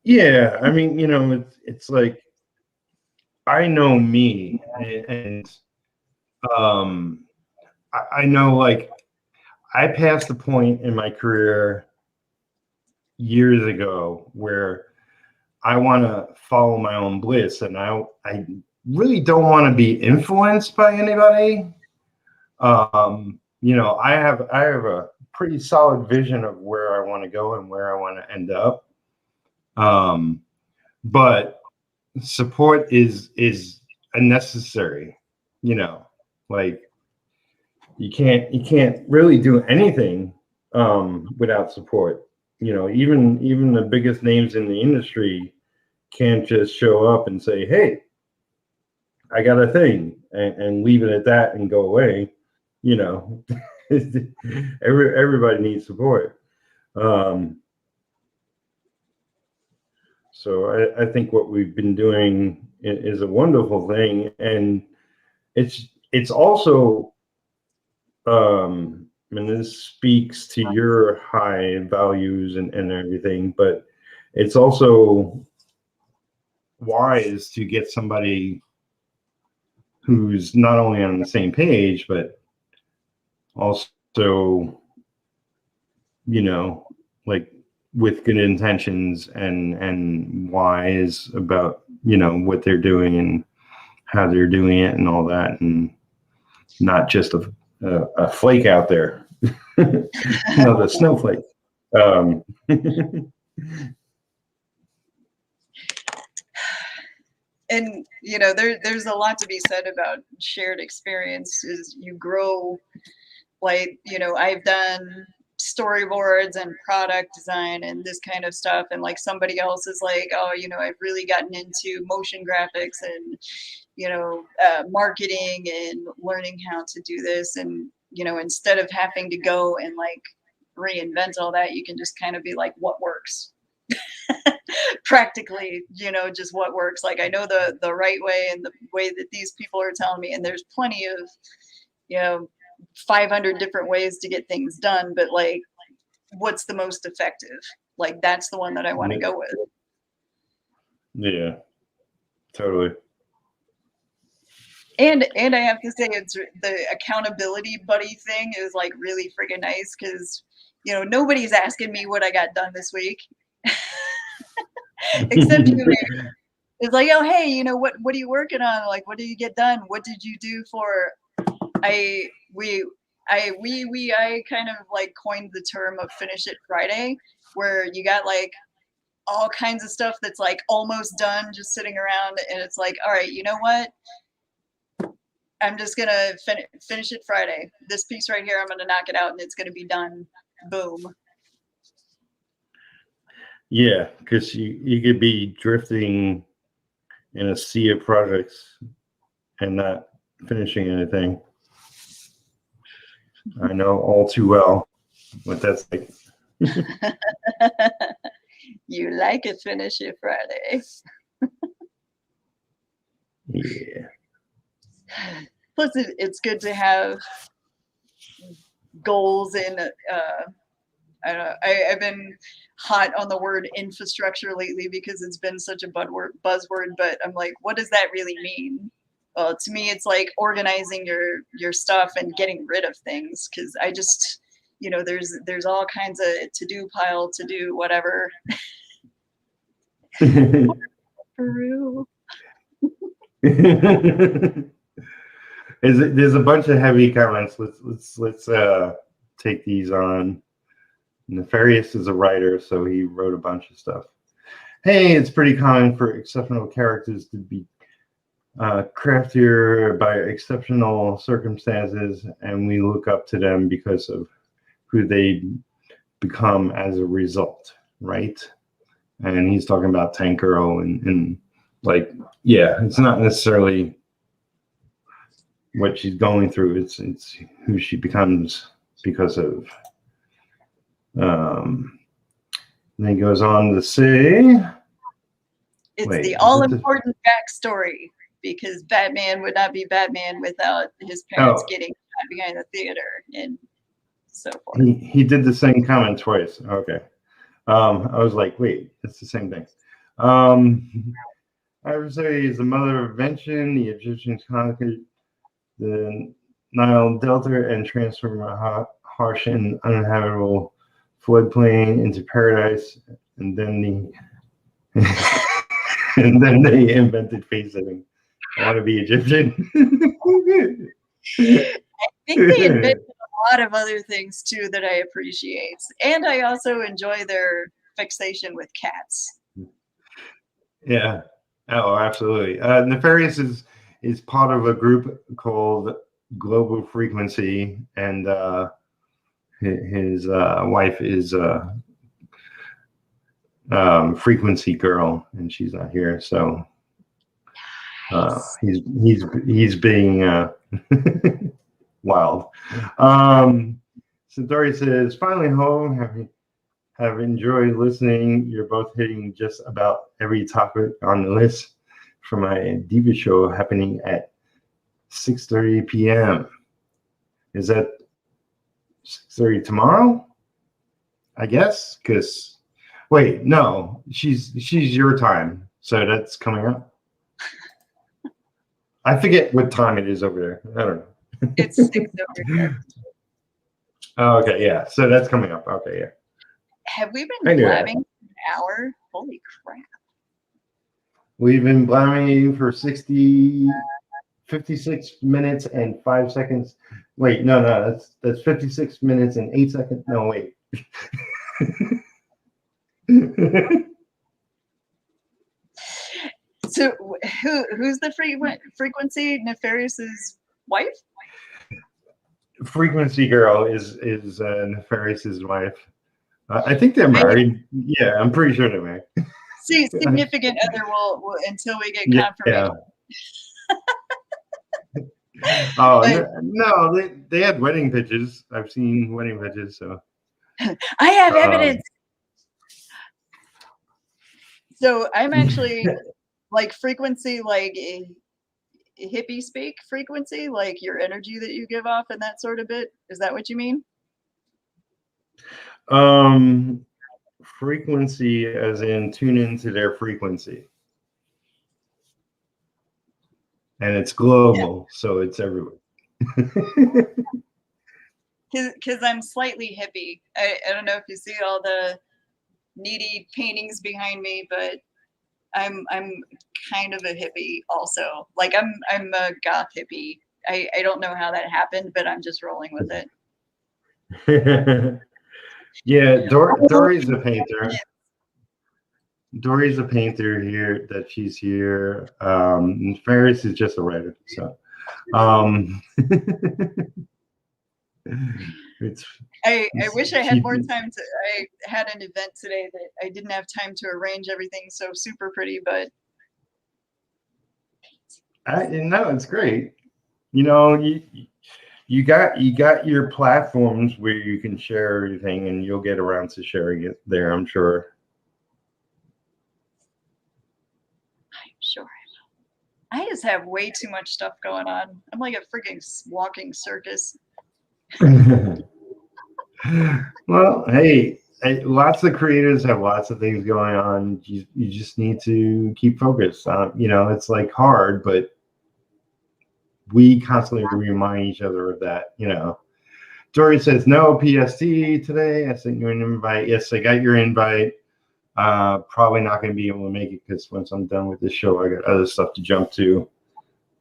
Yeah, I mean, it's like, I know me, and I know, I passed the point in my career years ago where I want to follow my own bliss, and I really don't want to be influenced by anybody. You know, I have a pretty solid vision of where I want to go and where I want to end up. But support is unnecessary. You know, like you can't really do anything without support. You know, even the biggest names in the industry can't just show up and say, "Hey, I got a thing," and leave it at that and go away. You know, everybody needs support. So I think what we've been doing is a wonderful thing, and it's also, and this speaks to your high values and everything, but it's also wise to get somebody who's not only on the same page, but also, you know, like with good intentions and wise about, you know, what they're doing and how they're doing it and all that, and not just a flake out there. No, the snowflake. And you know, there's a lot to be said about shared experiences. You grow, like, you know, I've done storyboards and product design and this kind of stuff, and like somebody else is like, oh, you know, I've really gotten into motion graphics and, you know, marketing and learning how to do this. And you know, instead of having to go and like reinvent all that, you can just kind of be like, what works? Practically, you know, just what works. Like, I know the right way and the way that these people are telling me, and there's plenty of, you know, 500 different ways to get things done, but like, what's the most effective? Like, that's the one that I want to go with. Yeah, totally. And I have to say, it's the accountability buddy thing is like really freaking nice, because you know, nobody's asking me what I got done this week. Except you. It's like, oh, hey, you know, what are you working on? Like, what did you get done? What did you do for? I kind of like coined the term of finish it Friday, where you got like all kinds of stuff that's like almost done, just sitting around, and it's like, all right, you know what? I'm just gonna finish it Friday. This piece right here, I'm gonna knock it out, and it's gonna be done. Boom. Yeah, because you could be drifting in a sea of projects and not finishing anything. I know all too well what that's like. You like it, finish it Friday. Yeah. Plus, it's good to have goals and I don't know. I've been hot on the word infrastructure lately because it's been such a buzzword, but I'm like, what does that really mean? Well, to me, it's like organizing your stuff and getting rid of things, because I just, you know, there's all kinds of to-do pile, to do whatever. Peru. There's a bunch of heavy comments. Let's take these on. Nefarious is a writer, so he wrote a bunch of stuff. Hey, it's pretty common for exceptional characters to be craftier by exceptional circumstances, and we look up to them because of who they become as a result, right? And he's talking about Tank Girl and like, yeah, it's not necessarily what she's going through. It's who she becomes because of. Then he goes on to say, it's the all-important backstory, because Batman would not be Batman without his parents getting shot behind the theater and so forth. He did the same comment twice. Okay. I was like, wait, it's the same thing. Adversary is the mother of invention. The Egyptians conquered the Nile Delta and transformed a harsh and uninhabitable floodplain into paradise, and then and then they invented face setting. I want to be Egyptian. I think they invented a lot of other things too that I appreciate, and I also enjoy their fixation with cats. Yeah. Oh, absolutely. Nefarious is part of a group called Global Frequency, and his wife is Frequency Girl, and she's not here, so he's being wild. So Dori says, finally home. Have enjoyed listening. You're both hitting just about every topic on the list for my Diva show happening at 6:30 p.m. Is that 6:30 tomorrow? I guess, because wait, no, she's your time, so that's coming up. I forget what time it is over there. I don't know. It's 6 over here. Oh, okay, yeah. So that's coming up. Okay, yeah. Have we been blabbing for an hour? Holy crap. We've been blabbing for 56 minutes and 5 seconds. Wait, no, that's 56 minutes and 8 seconds. No, wait. So who's the frequency? Nefarious's wife? Frequency Girl is Nefarious's wife. I think they're married. Yeah, I'm pretty sure they're married. See, significant other will until we get confirmation. Yeah. Oh, no, they had wedding pictures. I've seen wedding pictures, so. I have evidence. So I'm actually like frequency, like hippie speak frequency, like your energy that you give off and that sort of bit. Is that what you mean? Frequency as in tune into their frequency. And it's global, so it's everywhere. Because I'm slightly hippie. I don't know if you see all the needy paintings behind me, but I'm kind of a hippie also. Like I'm a goth hippie. I don't know how that happened, but I'm just rolling with it. Yeah, Dori's a painter. Dori's a painter here. That she's here. Ferris is just a writer. So, I wish I had more time to. I had an event today that I didn't have time to arrange everything so super pretty, but no, it's great. You know, you got your platforms where you can share everything, and you'll get around to sharing it there, I'm sure. I'm sure I just have way too much stuff going on. I'm like a freaking walking circus. Well, hey, lots of creators have lots of things going on. You just need to keep focused. You know, it's like hard, but we constantly remind each other of that. You know, Dori says no PST today. I sent you an invite. Yes, I got your invite. Probably not going to be able to make it because once I'm done with this show, I got other stuff to jump to.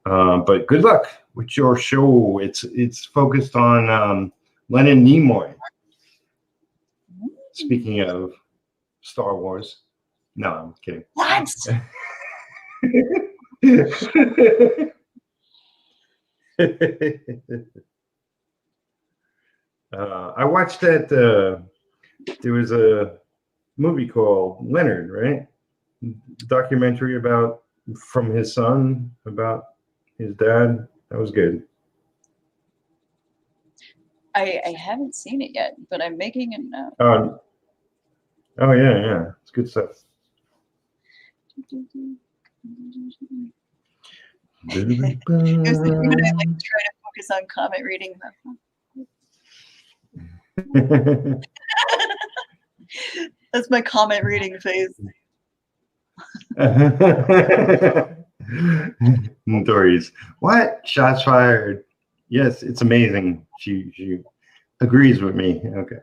But good luck with your show. It's focused on Leonard Nimoy. Speaking of Star Wars. No, I'm kidding. What? I watched that. There was a movie called Leonard, right? Documentary about from his son about his dad. That was good. I haven't seen it yet, but I'm making it now. Oh yeah, it's good stuff. It was the thing that I like to try to focus on comment reading. That's my comment reading phase. Dori's what? Shots fired. Yes, it's amazing. She agrees with me. Okay.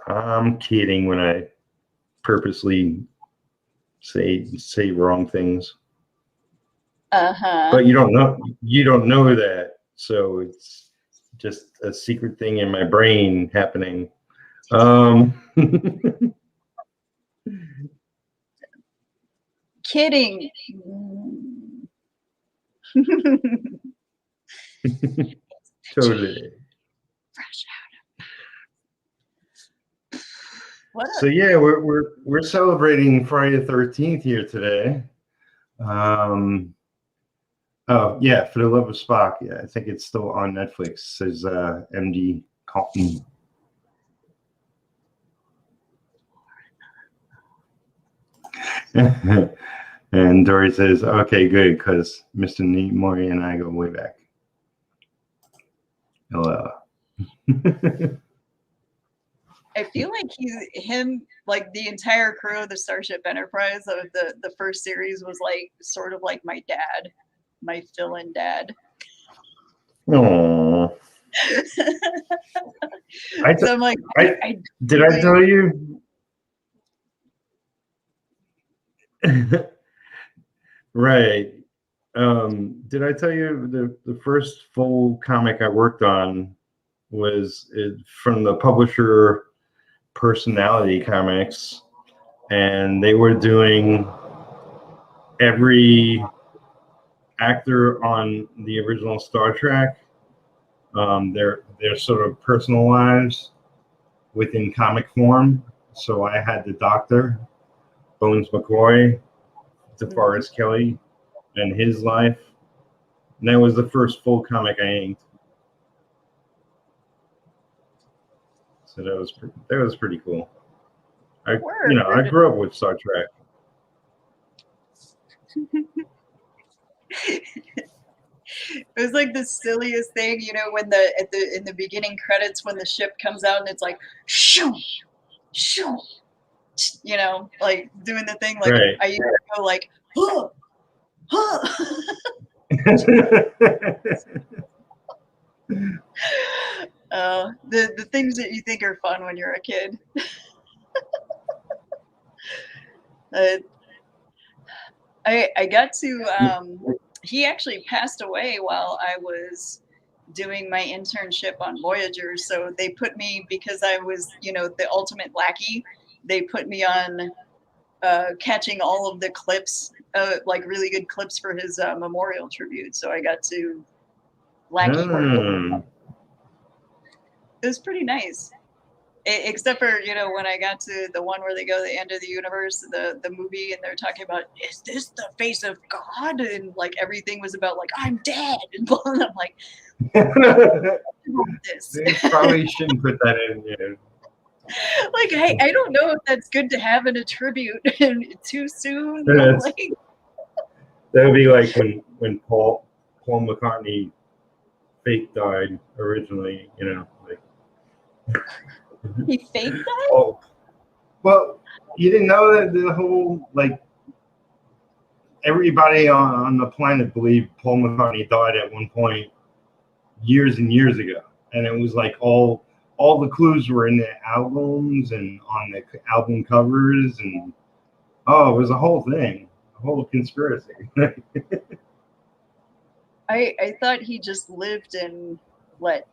I'm kidding when I purposely say wrong things. Uh-huh. But you don't know that, so it's just a secret thing in my brain happening. Kidding. Totally. Fresh out. So yeah, we're celebrating Friday the 13th here today. Oh yeah, For the Love of Spock. Yeah, I think it's still on Netflix. Says MD Compton. And Dori says, "Okay, good, because Mr. Mori and I go way back." Hello. I feel like like the entire crew of the Starship Enterprise of the first series was like sort of like my dad, my fill-in dad. Oh. So I'm like, did I tell you? Right. Did I tell you the first full comic I worked on was from the publisher Personality Comics, and they were doing every actor on the original Star Trek, their sort of personal lives within comic form. So I had the Doctor, Bones McCoy, DeForest Kelly, and his life. And that was the first full comic I inked. So that was pretty cool. I grew up with Star Trek. It was like the silliest thing, when in the beginning credits when the ship comes out and it's like shoo, shoo, like doing the thing like Right. I used to go like huh, huh. The things that you think are fun when you're a kid. I got to he actually passed away while I was doing my internship on Voyager. So they put me, because I was, the ultimate lackey, they put me on catching all of the clips, like really good clips for his memorial tribute. So I got to lackey work. It was pretty nice. Except for, when I got to the one where they go to the end of the universe, the movie, and they're talking about, is this the face of God? And like everything was about like, I'm dead. And I'm like, this. They probably shouldn't put that in here. Like, I don't know if that's good to have in a tribute too soon. Like, that would be like when Paul McCartney fake died originally, like. He faked that? Oh, well, you didn't know that the whole, like, everybody on the planet believed Paul McCartney died at one point years and years ago. And it was like all the clues were in the albums and on the album covers. And, it was a whole thing, a whole conspiracy. I thought he just lived in what?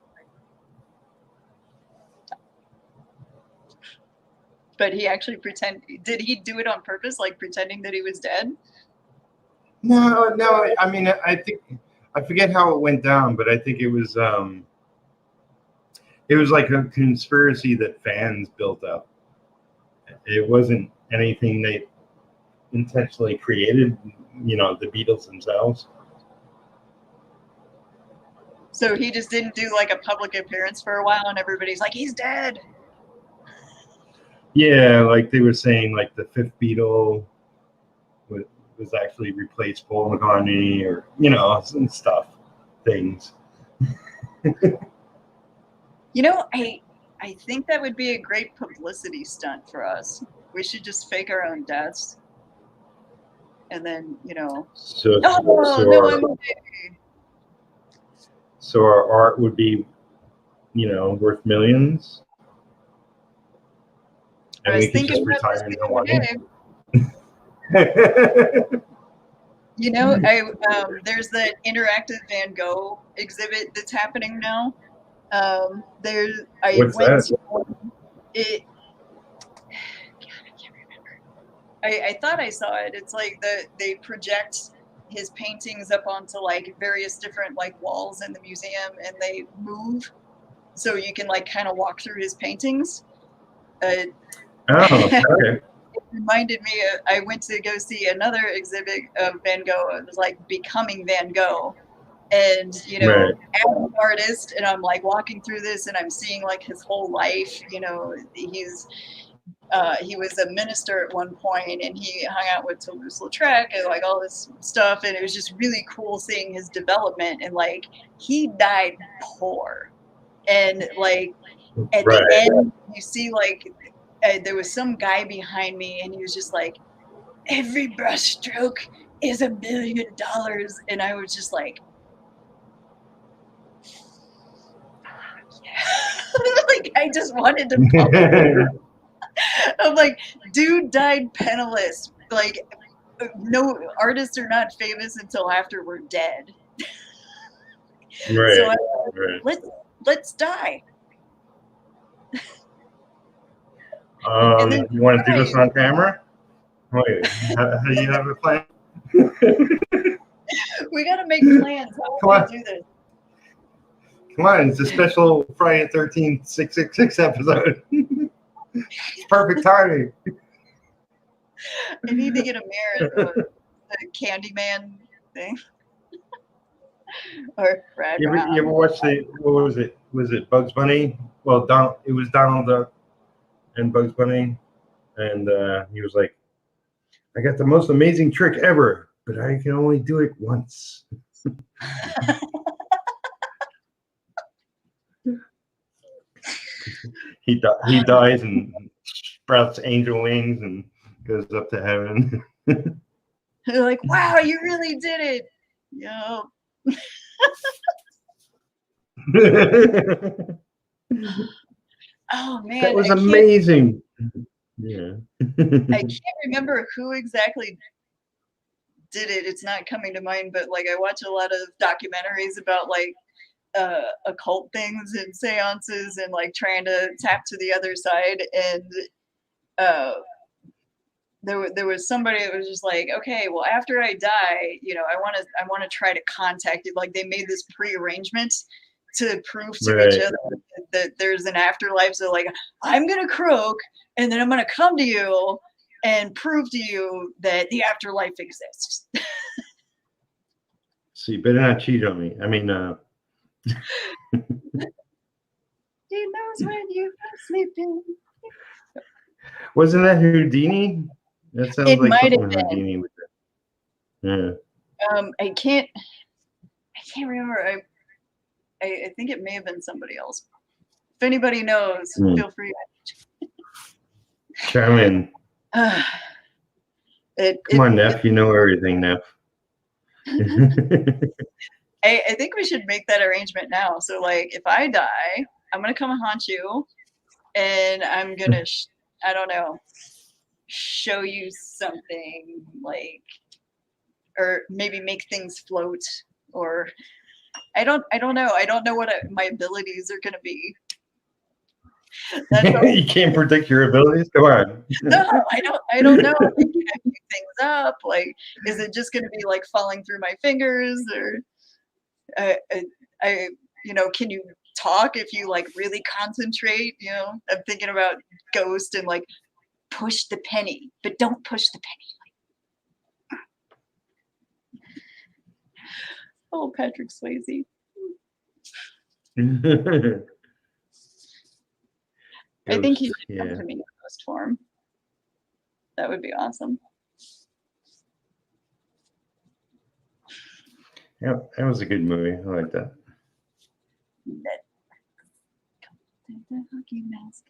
But he actually did he do it on purpose, like pretending that he was dead? No. I mean, I think, I forget how it went down, but I think it was like a conspiracy that fans built up. It wasn't anything they intentionally created, the Beatles themselves. So he just didn't do like a public appearance for a while, and everybody's like, he's dead. Yeah, like they were saying, like the fifth Beatle was actually replaced Paul McCartney, or some stuff, things. I think that would be a great publicity stunt for us. We should just fake our own deaths, and then So our art would be, worth millions. And we could just retire in Hawaii. You know, there's that interactive Van Gogh exhibit that's happening now. What's that? It. God, I can't remember. I thought I saw it. It's like they project his paintings up onto like various different like walls in the museum, and they move, so you can like kind of walk through his paintings. Oh, okay. It reminded me of, I went to go see another exhibit of Van Gogh. It was like Becoming Van Gogh. And, you know, Right. as an artist, and I'm like walking through this and I'm seeing like his whole life, you know, he was a minister at one point, and he hung out with Toulouse-Lautrec and like all this stuff. And it was just really cool seeing his development. And like, he died poor. And like, at the end, you see like, there was some guy behind me, and he was just like, every brushstroke is $1 million. And I was just like, like, I just wanted to I'm like, dude died penniless. Like, no, artists are not famous until after we're dead. Right. So let's die. You want to do this on camera? Wait, how do you have a plan? We got to make plans. How are we going to do this? Come on, it's a special Friday the 13th 666 episode. It's perfect timing. I need to get a mirror, the Candyman thing. Or You ever watch what was it? Was it Bugs Bunny? Well, it was Donald Duck and Bugs Bunny, and he was like, I got the most amazing trick ever, but I can only do it once. He dies and sprouts angel wings and goes up to heaven. They're like, wow, you really did it. Yup. Oh man, that was amazing. Yeah. I can't remember who exactly did it. It's not coming to mind, but like I watch a lot of documentaries about like occult things and seances and like trying to tap to the other side. And there was somebody that was just like, okay, well, after I die, you know, I want to try to contact you. Like they made this pre-arrangement to prove to each other that there's an afterlife. So like, I'm gonna croak, and then I'm gonna come to you and prove to you that the afterlife exists. So you better not cheat on me. I mean, He knows when you are sleeping. Wasn't that Houdini? That sounds It like might something have been. Houdini would do. Yeah. I can't remember. I think it may have been somebody else. If anybody knows, feel free. Chime in. Come on, Neff. You know everything, Neff. I think we should make that arrangement now. So, like, if I die, I'm gonna come and haunt you, and I'm gonna, I don't know, show you something, like, or maybe make things float, or I don't know. I don't know what my abilities are gonna be. You can't predict your abilities. Come on. No, I don't know. Like, can I pick things up? Like, is it just gonna be like falling through my fingers, or you know, can you talk if you like really concentrate? You know, I'm thinking about Ghost and like push the penny, but don't push the penny. Oh, Patrick Swayze. I think he should come to me in ghost form. That would be awesome. Yeah, that was a good movie. I like that. Hockey mask.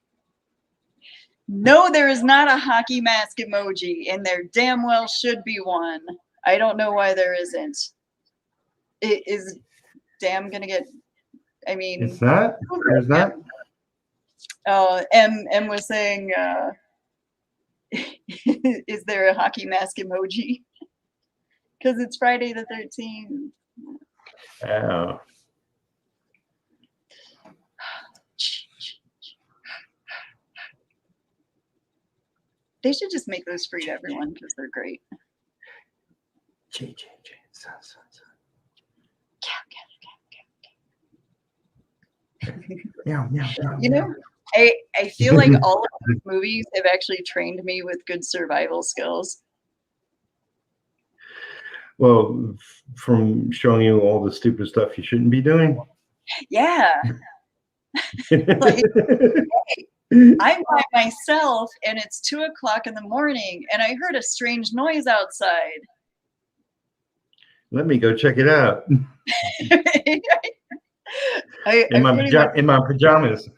No, there is not a hockey mask emoji, and there damn well should be one. I don't know why there isn't. It is damn gonna get. I mean, it's not. There's not. Oh, M was saying Is there a hockey mask emoji? Because it's Friday the 13th. Oh. They should just make those free to everyone because they're great. You know, I feel like all of these movies have actually trained me with good survival skills. Well, from showing you all the stupid stuff you shouldn't be doing. Yeah. Like, hey, I'm by myself and it's 2 o'clock in the morning and I heard a strange noise outside. Let me go check it out. In my pajamas.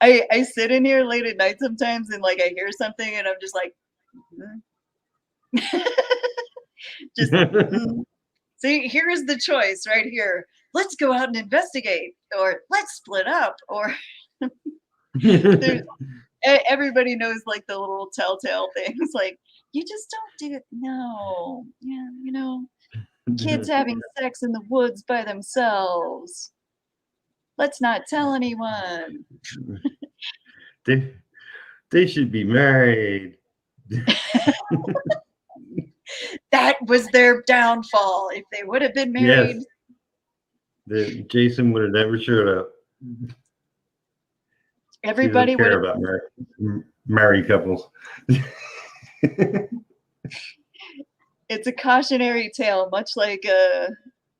I sit in here late at night sometimes and like I hear something and I'm just like, just see, here's the choice right here. Let's go out and investigate, or let's split up, or everybody knows like the little telltale things like you just don't do it. No, yeah, you know, kids having sex in the woods by themselves. Let's not tell anyone. They should be married. That was their downfall. If they would have been married. Yes. Jason would have never showed up. Everybody would have about married couples. It's a cautionary tale, much like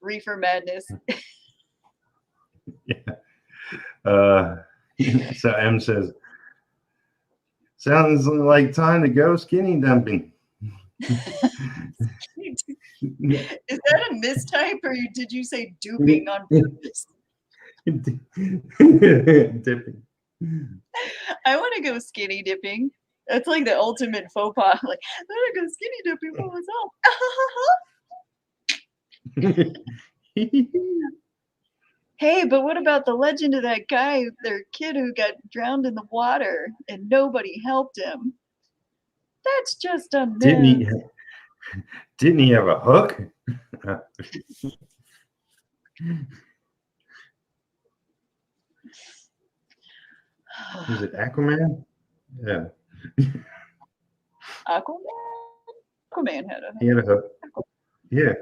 Reefer Madness. Yeah. So M says, sounds like time to go skinny dumping. Is that a mistype or did you say duping on purpose? Dipping. I want to go skinny dipping. That's like the ultimate faux pas. Like, I want to go skinny dipping for myself. Hey, but what about the legend of that guy, their kid who got drowned in the water and nobody helped him? That's just a myth. Didn't he have a hook? Was it Aquaman? Yeah. Aquaman had a hook. He had a hook. Yeah.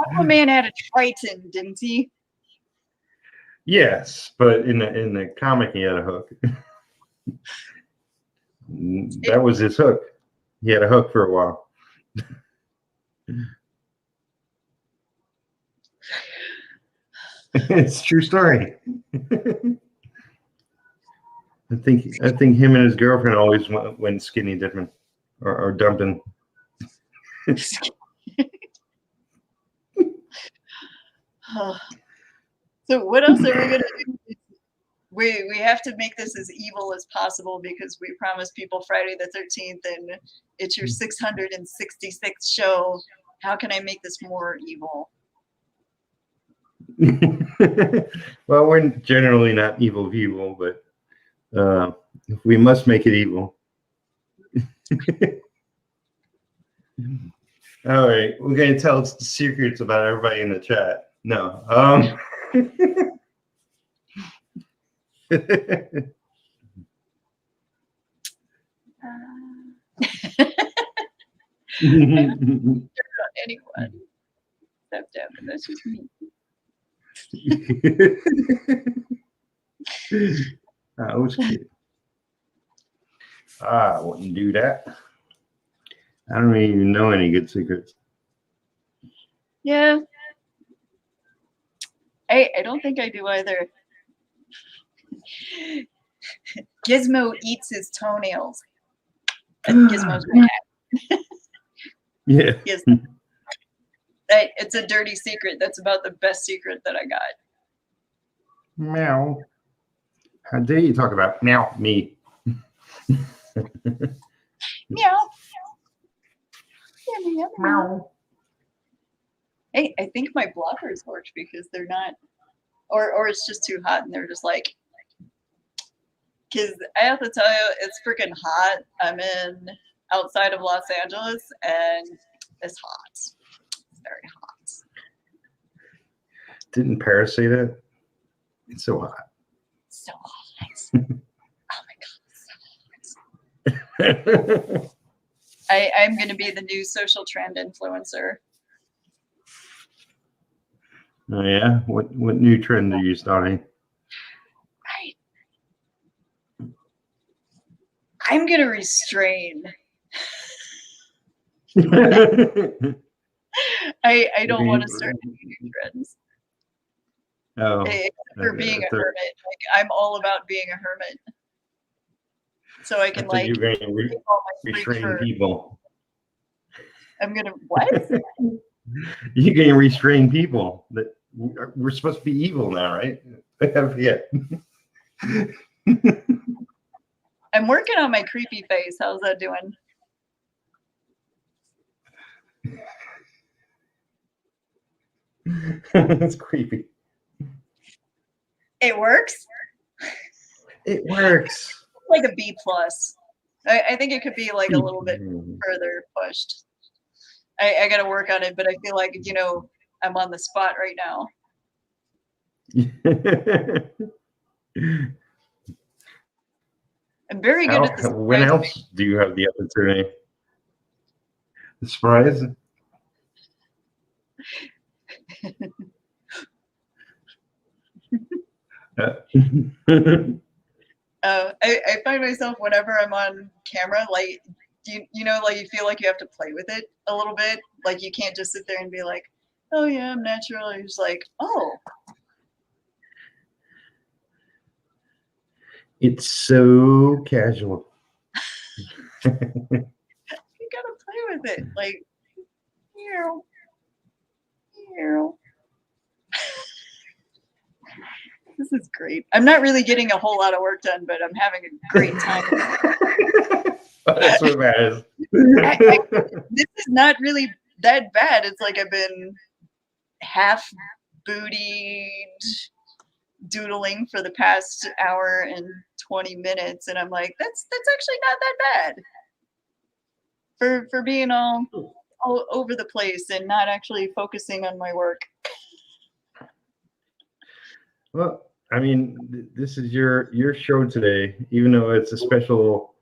Aquaman had a Triton, didn't he? Yes, but in the comic he had a hook. That was his hook. He had a hook for a while. It's a true story. I think him and his girlfriend always went skinny dipping or dumping. So what else are we gonna do? We have to make this as evil as possible because we promised people Friday the 13th and it's your 666th show. How can I make this more evil? Well, we're generally not evil people, but we must make it evil. All right, we're going to tell secrets about everybody in the chat. No. Anyone except Devin. That's just me. I was kidding. I wouldn't do that. I don't even know any good secrets. Yeah. I don't think I do either. Gizmo eats his toenails. Gizmo's mad. Yeah. It's a dirty secret. That's about the best secret that I got. Meow. How dare you talk about me? Meow. Meow. Hey, I think my blockers worked because they're not, or it's just too hot and they're just like, because I have to tell you, it's freaking hot. I'm in outside of Los Angeles, and it's hot. It's very hot. Didn't Paris say that? It's so hot. So hot. Oh my god, so hot. I'm going to be the new social trend influencer. Oh yeah, what new trend are you starting? I'm going to restrain. I don't want to start any new trends. Oh, for being a hermit. Like, I'm all about being a hermit. So I can like you're going to restrain people. I'm gonna what? You're going to restrain people. That we're supposed to be evil now, right? Yeah. I'm working on my creepy face. How's that doing? It's creepy. It works. It works. Like a B plus. I think it could be like a little bit further pushed. I got to work on it, but I feel like, you know, I'm on the spot right now. I'm very good at this. When else do you have the opportunity? The surprise? I find myself whenever I'm on camera, like, you know, like you feel like you have to play with it a little bit. Like you can't just sit there and be like, oh yeah, I'm natural. You're just like, oh. It's so casual. You gotta play with it. Like, meow, meow. This is great. I'm not really getting a whole lot of work done, but I'm having a great time. That's what matters. This is not really that bad. It's like I've been half bootied doodling for the past hour and 20 minutes, and I'm like, that's actually not that bad for being all over the place and not actually focusing on my work. Well, I mean, this is your show today, even though it's a special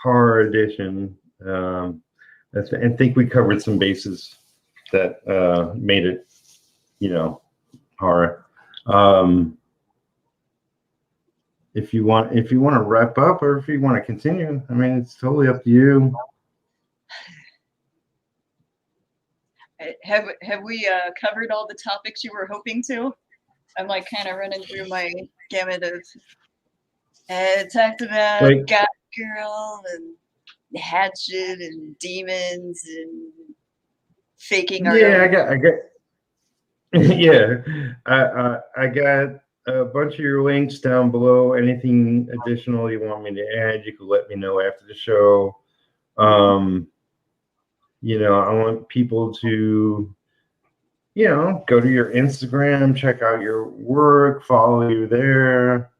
horror edition. I think we covered some bases that made it, you know, horror. If you want to wrap up, or if you want to continue, I mean, it's totally up to you. Have we covered all the topics you were hoping to? I'm like kind of running through my gamut of talked about Like, Goth Girl and Hatchet and demons and faking our yeah, I got yeah, I got a bunch of your links down below. Anything additional you want me to add, you can let me know after the show. You know, I want people to, you know, go to your Instagram, check out your work, follow you there.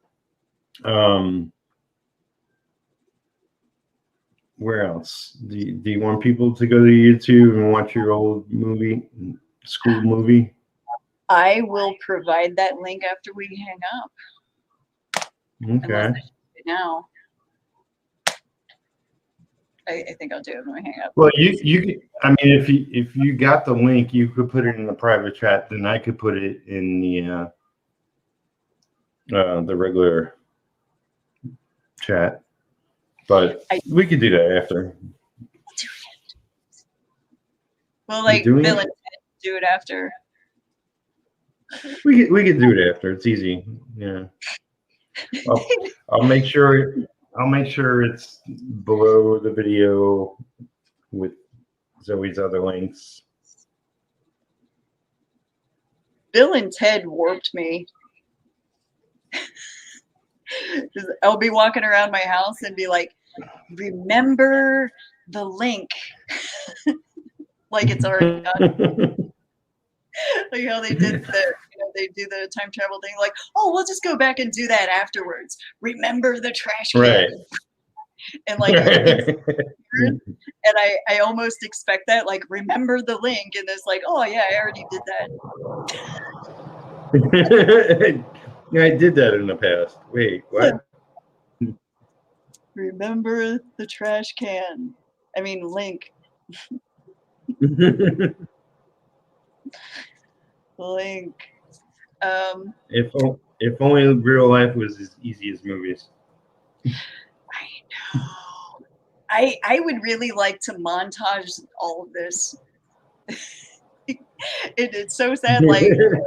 Where else? Do you want people to go to YouTube and watch your old school movie? I will provide that link after we hang up. Okay. Now, I think I'll do it when we hang up. Well, you I mean, if you got the link, you could put it in the private chat. Then I could put it in the regular chat. But we could do that after. Well, like Bill and Ted do it after. We could do it after. It's easy. Yeah. I'll make sure it's below the video with Zoe's other links. Bill and Ted warped me. I'll be walking around my house and be like, remember the link. Like it's already done. Like how they did they do the time travel thing, like, oh, we'll just go back and do that afterwards. Remember the trash can. Right. And like it's weird. And I almost expect that, like, remember the link, and it's like, oh yeah, I already did that. Yeah, I did that in the past. Wait, what? Remember the trash can. I mean, link. Link. If only real life was as easy as movies. I know. I would really like to montage all of this. It's so sad. Like the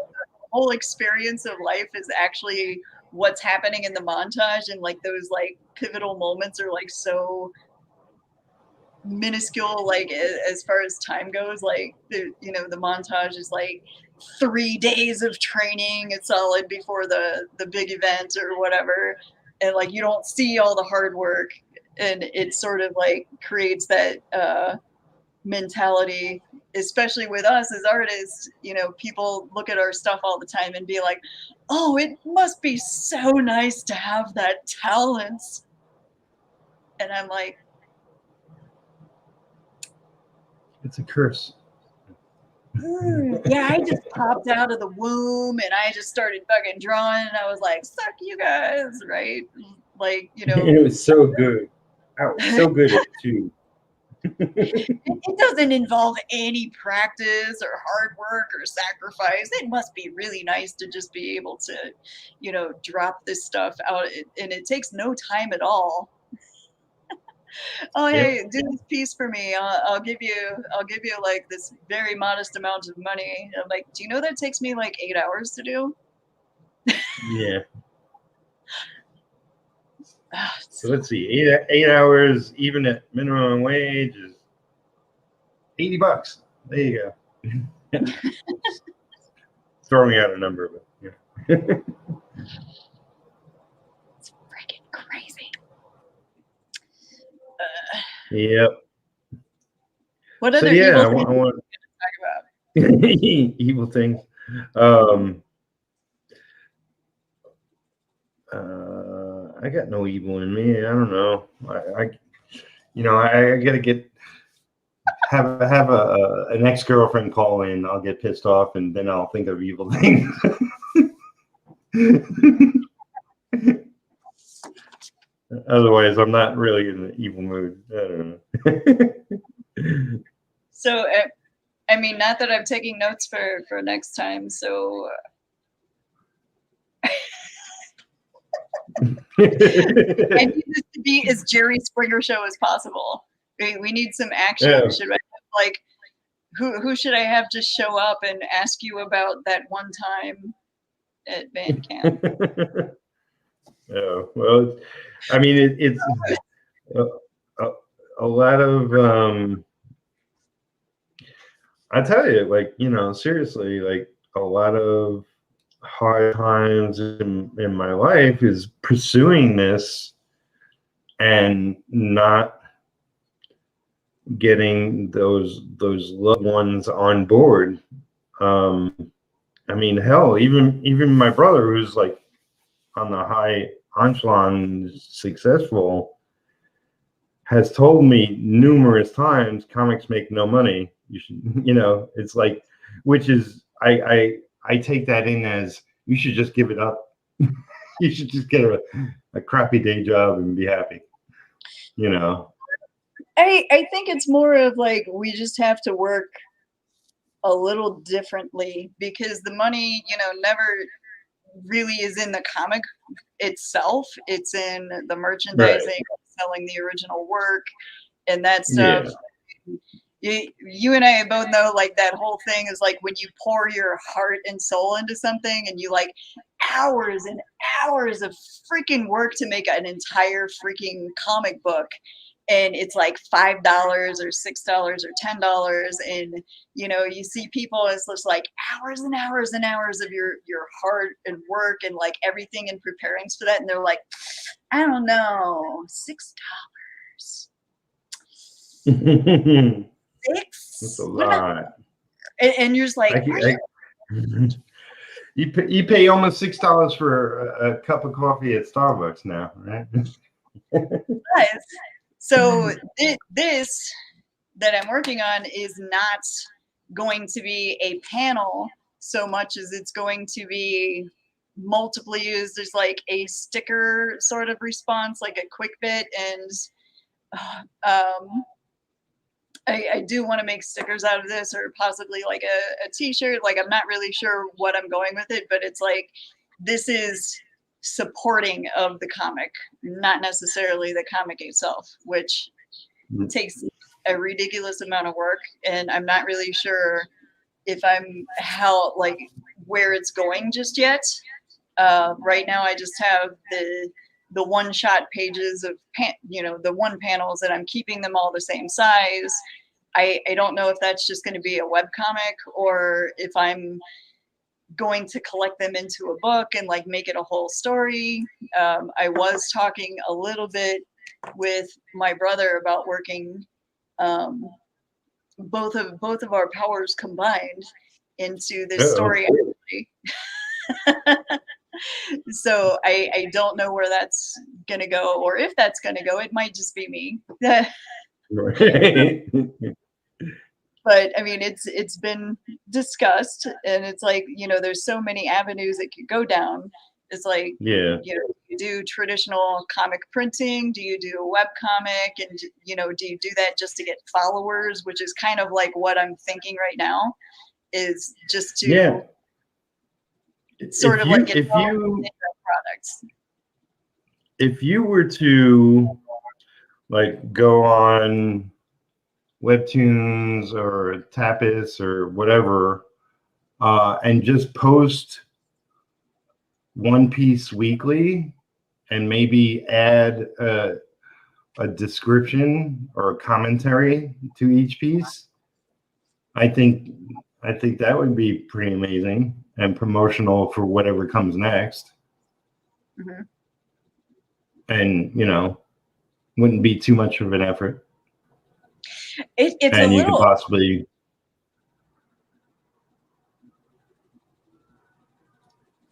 whole experience of life is actually what's happening in the montage, and like those like pivotal moments are like so minuscule, like as far as time goes. Like the montage is like 3 days of training, it's solid before the big event or whatever, and like you don't see all the hard work, and it sort of like creates that mentality, especially with us as artists. People look at our stuff all the time and be like, oh, it must be so nice to have that talent. And I'm like, it's a curse. Yeah, I just popped out of the womb and I just started fucking drawing, and I was like, suck you guys, right? Like, It was so good. I was so good at it too. It doesn't involve any practice or hard work or sacrifice. It must be really nice to just be able to, drop this stuff out, and it takes no time at all. Oh, hey, do this piece for me. I'll give you like this very modest amount of money. I'm like, do you know that takes me like 8 hours to do? Yeah. So let's see, 8 hours, even at minimum wage, is $80. There you go. Throwing out a number, but yeah. It's freaking crazy. Yep. What other evil things I want to talk about? evil things. I got no evil in me. I don't know. I gotta have an ex-girlfriend call in. I'll get pissed off, and then I'll think of evil things. Otherwise, I'm not really in the evil mood. I don't know. So, I mean, not that I'm taking notes for next time. So. I need this to be as Jerry Springer show as possible. We need some action. Yeah. Should I have, like, who should I have just show up and ask you about that one time at band camp? Oh, well, I mean, it's a lot of I tell you, like, seriously, like a lot of hard times in my life is pursuing this and not getting those loved ones on board. I mean, hell, even my brother, who's like on the high echelon successful, has told me numerous times, comics make no money. You should, it's like, which is, I take that in as, you should just give it up. You should just get a crappy day job and be happy. I think it's more of like, we just have to work a little differently, because the money, never really is in the comic itself. It's in the merchandising, right, selling the original work and that stuff. Yeah. You and I both know, like, that whole thing is like when you pour your heart and soul into something, and you like hours and hours of freaking work to make an entire freaking comic book, and it's like $5 or $6 or $10, and you see people, it's just like hours and hours and hours of your heart and work and like everything in preparing for that, and they're like, I don't know, $6. That's a lot. And you're just like, You pay almost $6 for a cup of coffee at Starbucks now, right? Guys, so this that I'm working on is not going to be a panel so much as it's going to be multiply used. There's like a sticker sort of response, like a quick bit, and I do want to make stickers out of this, or possibly like a t-shirt. Like, I'm not really sure what I'm going with it, but it's like, this is supporting of the comic, not necessarily the comic itself, which takes a ridiculous amount of work. And I'm not really sure if I'm like where it's going just yet. Right now, I just have the one-shot pages of the one panels, and I'm keeping them all the same size. I don't know if that's just going to be a web comic, or if I'm going to collect them into a book and like make it a whole story. I was talking a little bit with my brother about working both of our powers combined into this story. So I don't know where that's gonna go, or if that's gonna go. It might just be me. But I mean, it's been discussed, and it's like, there's so many avenues it could go down. It's like, yeah, you do traditional comic printing, do you do a web comic, and do you do that just to get followers, which is kind of like what I'm thinking right now, is just to sort of like get products. If you were to like go on Webtoons or Tapas or whatever, and just post one piece weekly, and maybe add a description or a commentary to each piece, I think that would be pretty amazing and promotional for whatever comes next. Mm-hmm. And wouldn't be too much of an effort. It's and a you little. could possibly.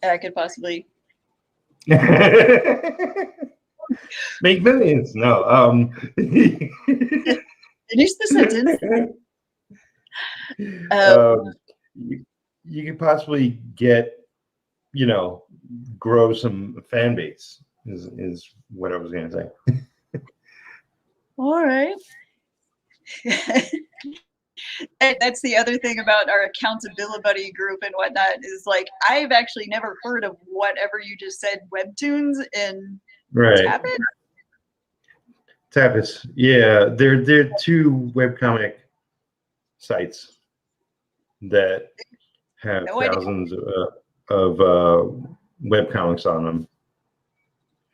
I could possibly make millions. No. Finish the sentence. You could possibly get, grow some fan base. Is what I was going to say. All right. That's the other thing about our accountability group and whatnot, is like, I've actually never heard of whatever you just said, Webtoons and Tapas. Tapas, yeah, they're two webcomic sites that have thousands of webcomics on them.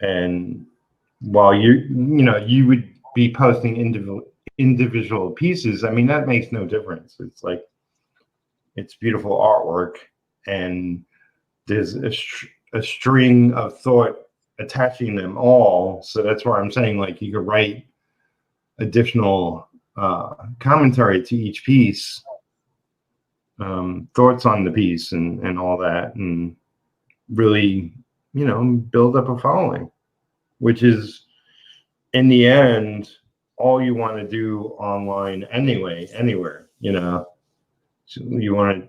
And while you would be posting individual pieces, I mean, that makes no difference. It's like, it's beautiful artwork, and there's a string of thought attaching them all. So that's why I'm saying, like, you could write additional commentary to each piece, thoughts on the piece and all that, and really, build up a following, which is, in the end, all you want to do online anyway, anywhere. So you want to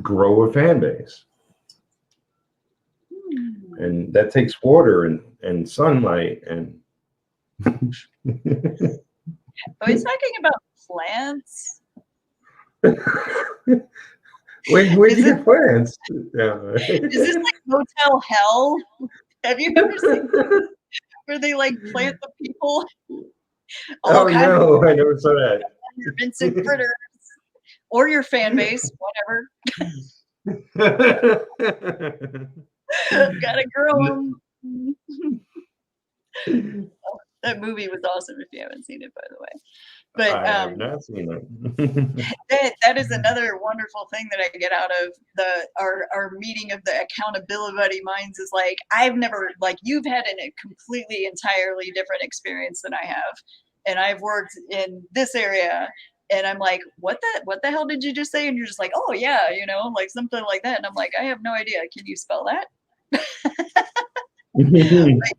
grow a fan base, and that takes water and sunlight. And are we talking about plants? Where do you get plants? Is this like Motel Hell? Have you ever seen where they like plant the people? Oh no, I never saw that. Your Vincent critters, or your fan base, whatever. Gotta grow them. That movie was awesome if you haven't seen it, by the way. But I have not seen it. that is another wonderful thing that I get out of our meeting of the accountability minds, is like, I've never, like, you've had a completely entirely different experience than I have, and I've worked in this area And I'm like, what the hell did you just say? And you're just like, oh yeah, you know, like something like that. And I'm like, I have no idea. Can you spell that? Like,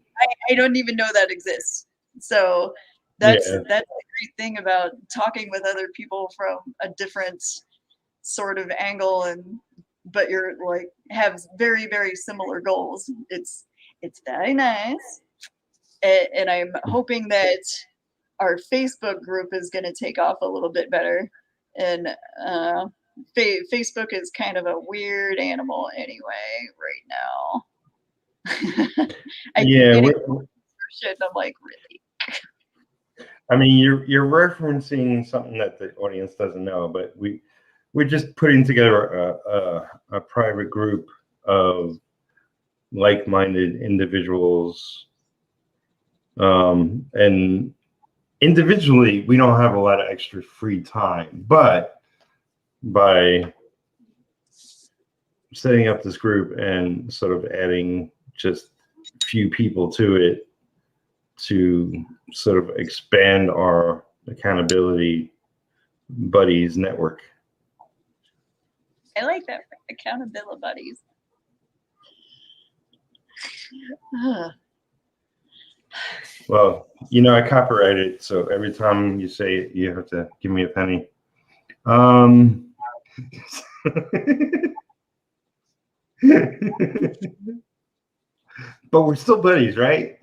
I don't even know that exists. So that's Yeah. a great thing about talking with other people from a different sort of angle, and but you're like have very, very similar goals. It's very nice. And I'm hoping that our Facebook group is going to take off a little bit better. And Facebook is kind of a weird animal anyway right now. I keep getting shit, and I'm like, really? I mean, you're referencing something that the audience doesn't know, but we're just putting together a private group of like-minded individuals, and individually we don't have a lot of extra free time, but by setting up this group and sort of adding just a few people to it to sort of expand our accountability buddies network. I like that, accountability buddies. Well, you know, I copyright it, so every time you say it, you have to give me a penny. But we're still buddies, right?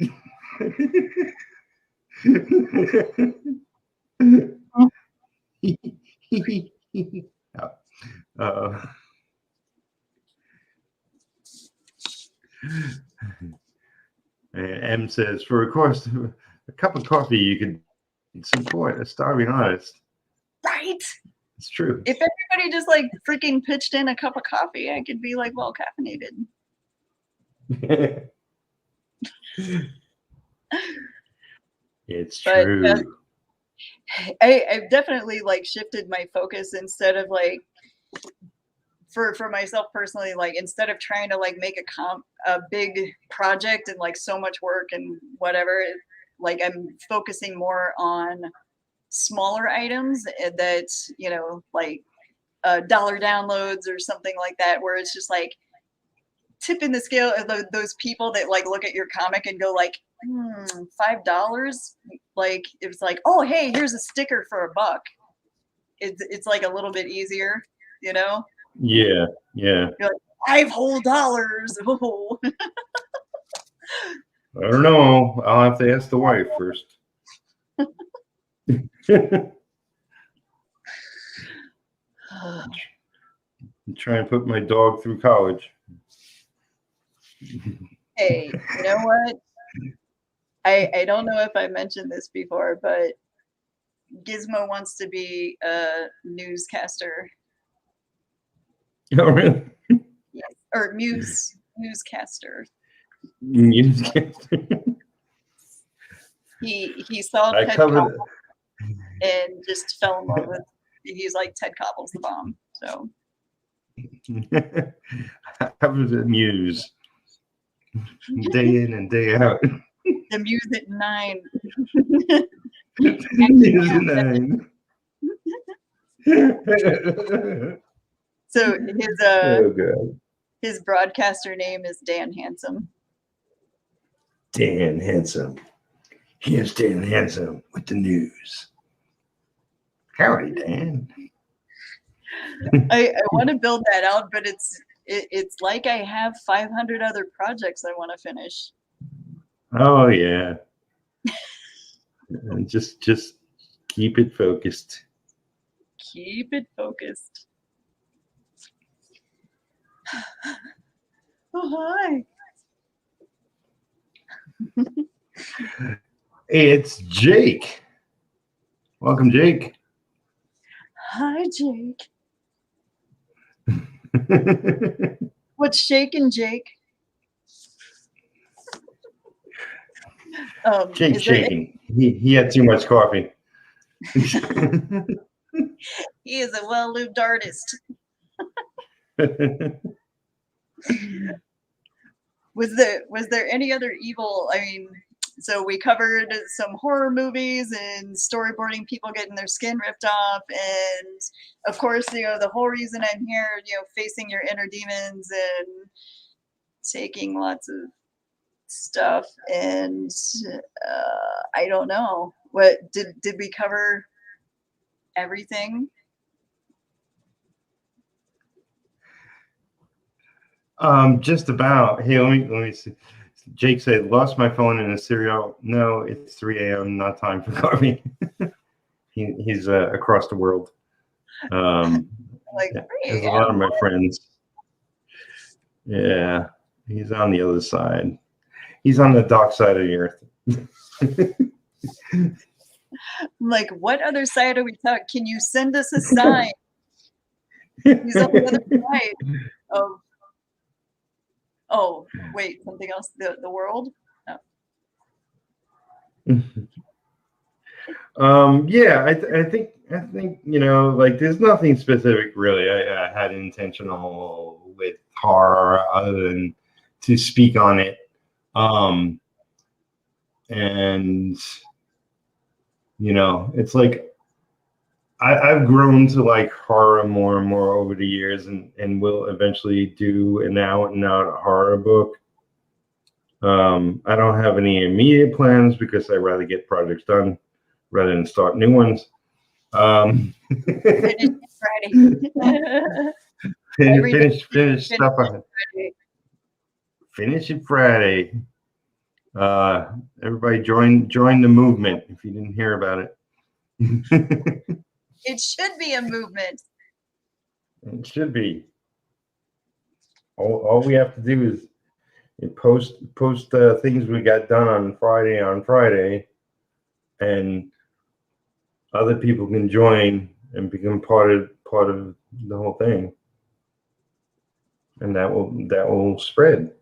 M says, for a course, a cup of coffee, you could support a starving artist. Right? It's true. If everybody just like freaking pitched in a cup of coffee, I could be like well caffeinated. It's true. I've definitely like shifted my focus instead of like for myself personally, like instead of trying to like make a big project and like so much work and whatever, like I'm focusing more on smaller items that, you know, like dollar downloads or something like that, where it's just like tipping the scale of those people that like look at your comic and go like, $5. Like it's like, oh hey, here's a sticker for $1. It's like a little bit easier, you know. Yeah. You're like, $5 whole. Oh. I don't know. I'll have to ask the wife first. Try and put my dog through college. Hey, you know what? I don't know if I mentioned this before, but Gizmo wants to be a newscaster. Oh, really? Yes. Or newscaster. Newscaster. He saw Ted Koppel and just fell in love with. He's like, Ted Koppel's the bomb. So. How was it Muse? Day in and day out. The Muse at 9. Muse at 9. So oh, his broadcaster name is Dan Handsome. Dan Handsome. Here's Dan Handsome with the news. Howdy, Dan. I want to build that out, but it's like I have 500 other projects I want to finish. Oh yeah. just keep it focused. Keep it focused. Oh hi. It's Jake. Welcome, Jake. Hi, Jake. What's shaking, Jake? Jake's shaking. He had too much coffee. He is a well-lubed artist. Was there any other evil? I mean, So we covered some horror movies and storyboarding people getting their skin ripped off, and of course, the whole reason I'm here, facing your inner demons and taking lots of stuff. And I don't know, what did we cover everything? Just about. Hey, let me see. Jake said, "Lost my phone in a cereal." No, it's 3 a.m. Not time for coffee. He's across the world. Like, there's a lot of my friends. Yeah, he's on the other side. He's on the dark side of the earth. Like, what other side are we talking? Can you send us a sign? He's on the other side of. Oh, wait, something else? The world? No. Yeah, I think like there's nothing specific really. I had intentional with horror other than to speak on it. And it's like I've grown to like horror more and more over the years, and will eventually do an out and out horror book. I don't have any immediate plans because I'd rather get projects done rather than start new ones. Finish stuff on Finish it Friday. Everybody join the movement if you didn't hear about it. It should be a movement. It should be. All we have to do is post things we got done on Friday, and other people can join and become part of the whole thing, and that will spread.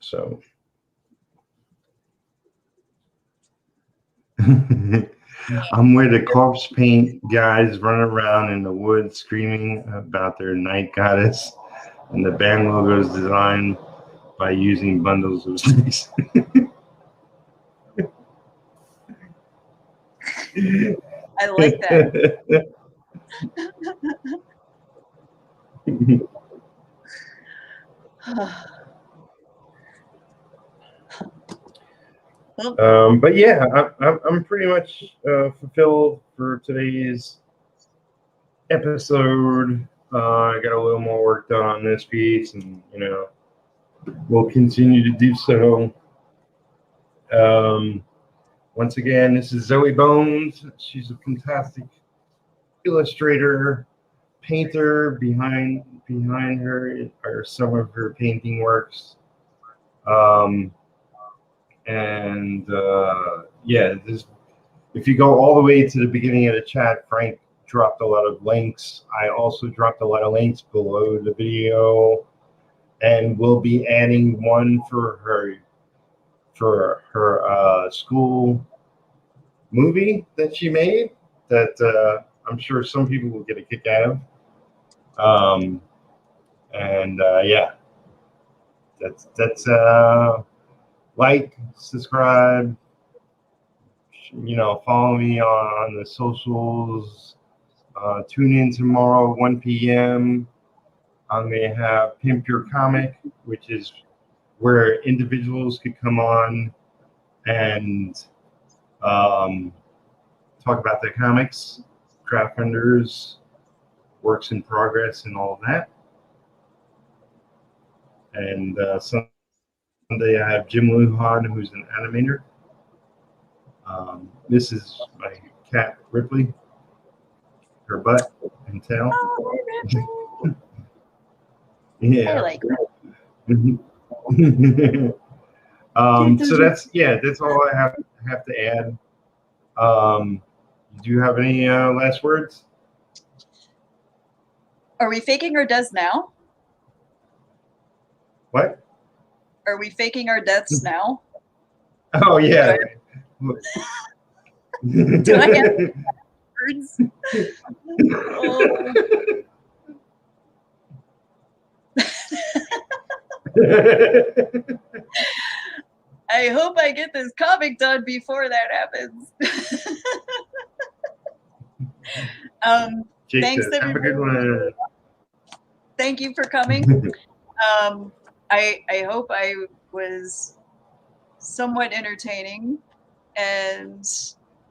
So. I'm where the corpse paint guys run around in the woods screaming about their night goddess, and the band logo is designed by using bundles of sticks. I like that. But yeah, I'm pretty much fulfilled for today's episode. I got a little more work done on this piece, and we'll continue to do so. Once again, this is Zoe Bones. She's a fantastic illustrator, painter. Behind her are some of her painting works. If you go all the way to the beginning of the chat, Frank dropped a lot of links. I also dropped a lot of links below the video, and we'll be adding one for her school movie that she made that I'm sure some people will get a kick out of. Yeah, that's like, subscribe, follow me on the socials. Tune in tomorrow, 1 p.m. I'm going to have Pimp Your Comic, which is where individuals could come on and talk about their comics, craft vendors, works in progress, and all of that. And Sunday I have Jim Loughran, who's an animator. This is my cat, Ripley, her butt and tail. Oh, Yeah. I like that. So that's all I have to add. Do you have any last words? Are we faking our deaths now? What? Are we faking our deaths now? Oh yeah. Do I have words? Oh. I hope I get this comic done before that happens. Jake Thanks, says, have a everybody. good one. Thank you for coming. I hope I was somewhat entertaining, and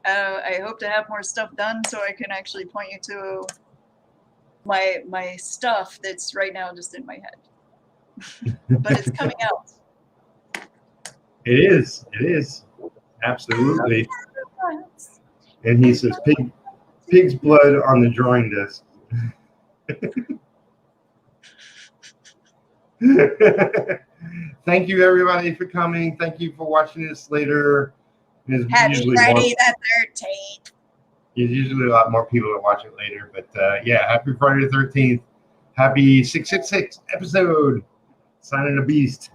I hope to have more stuff done so I can actually point you to my stuff that's right now just in my head. But it's coming out. It is. Absolutely. And he says, pig's blood on the drawing desk. Thank you, everybody, for coming. Thank you for watching this later. Happy Friday the 13th. There's usually a lot more people that watch it later. But yeah, happy Friday the 13th. Happy 666 episode. Sign of the Beast.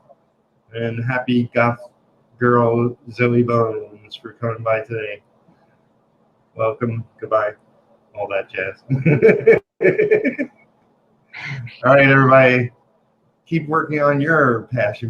And happy goth girl Zoe Bones for coming by today. Welcome. Goodbye. All that jazz. All right, everybody. Keep working on your passion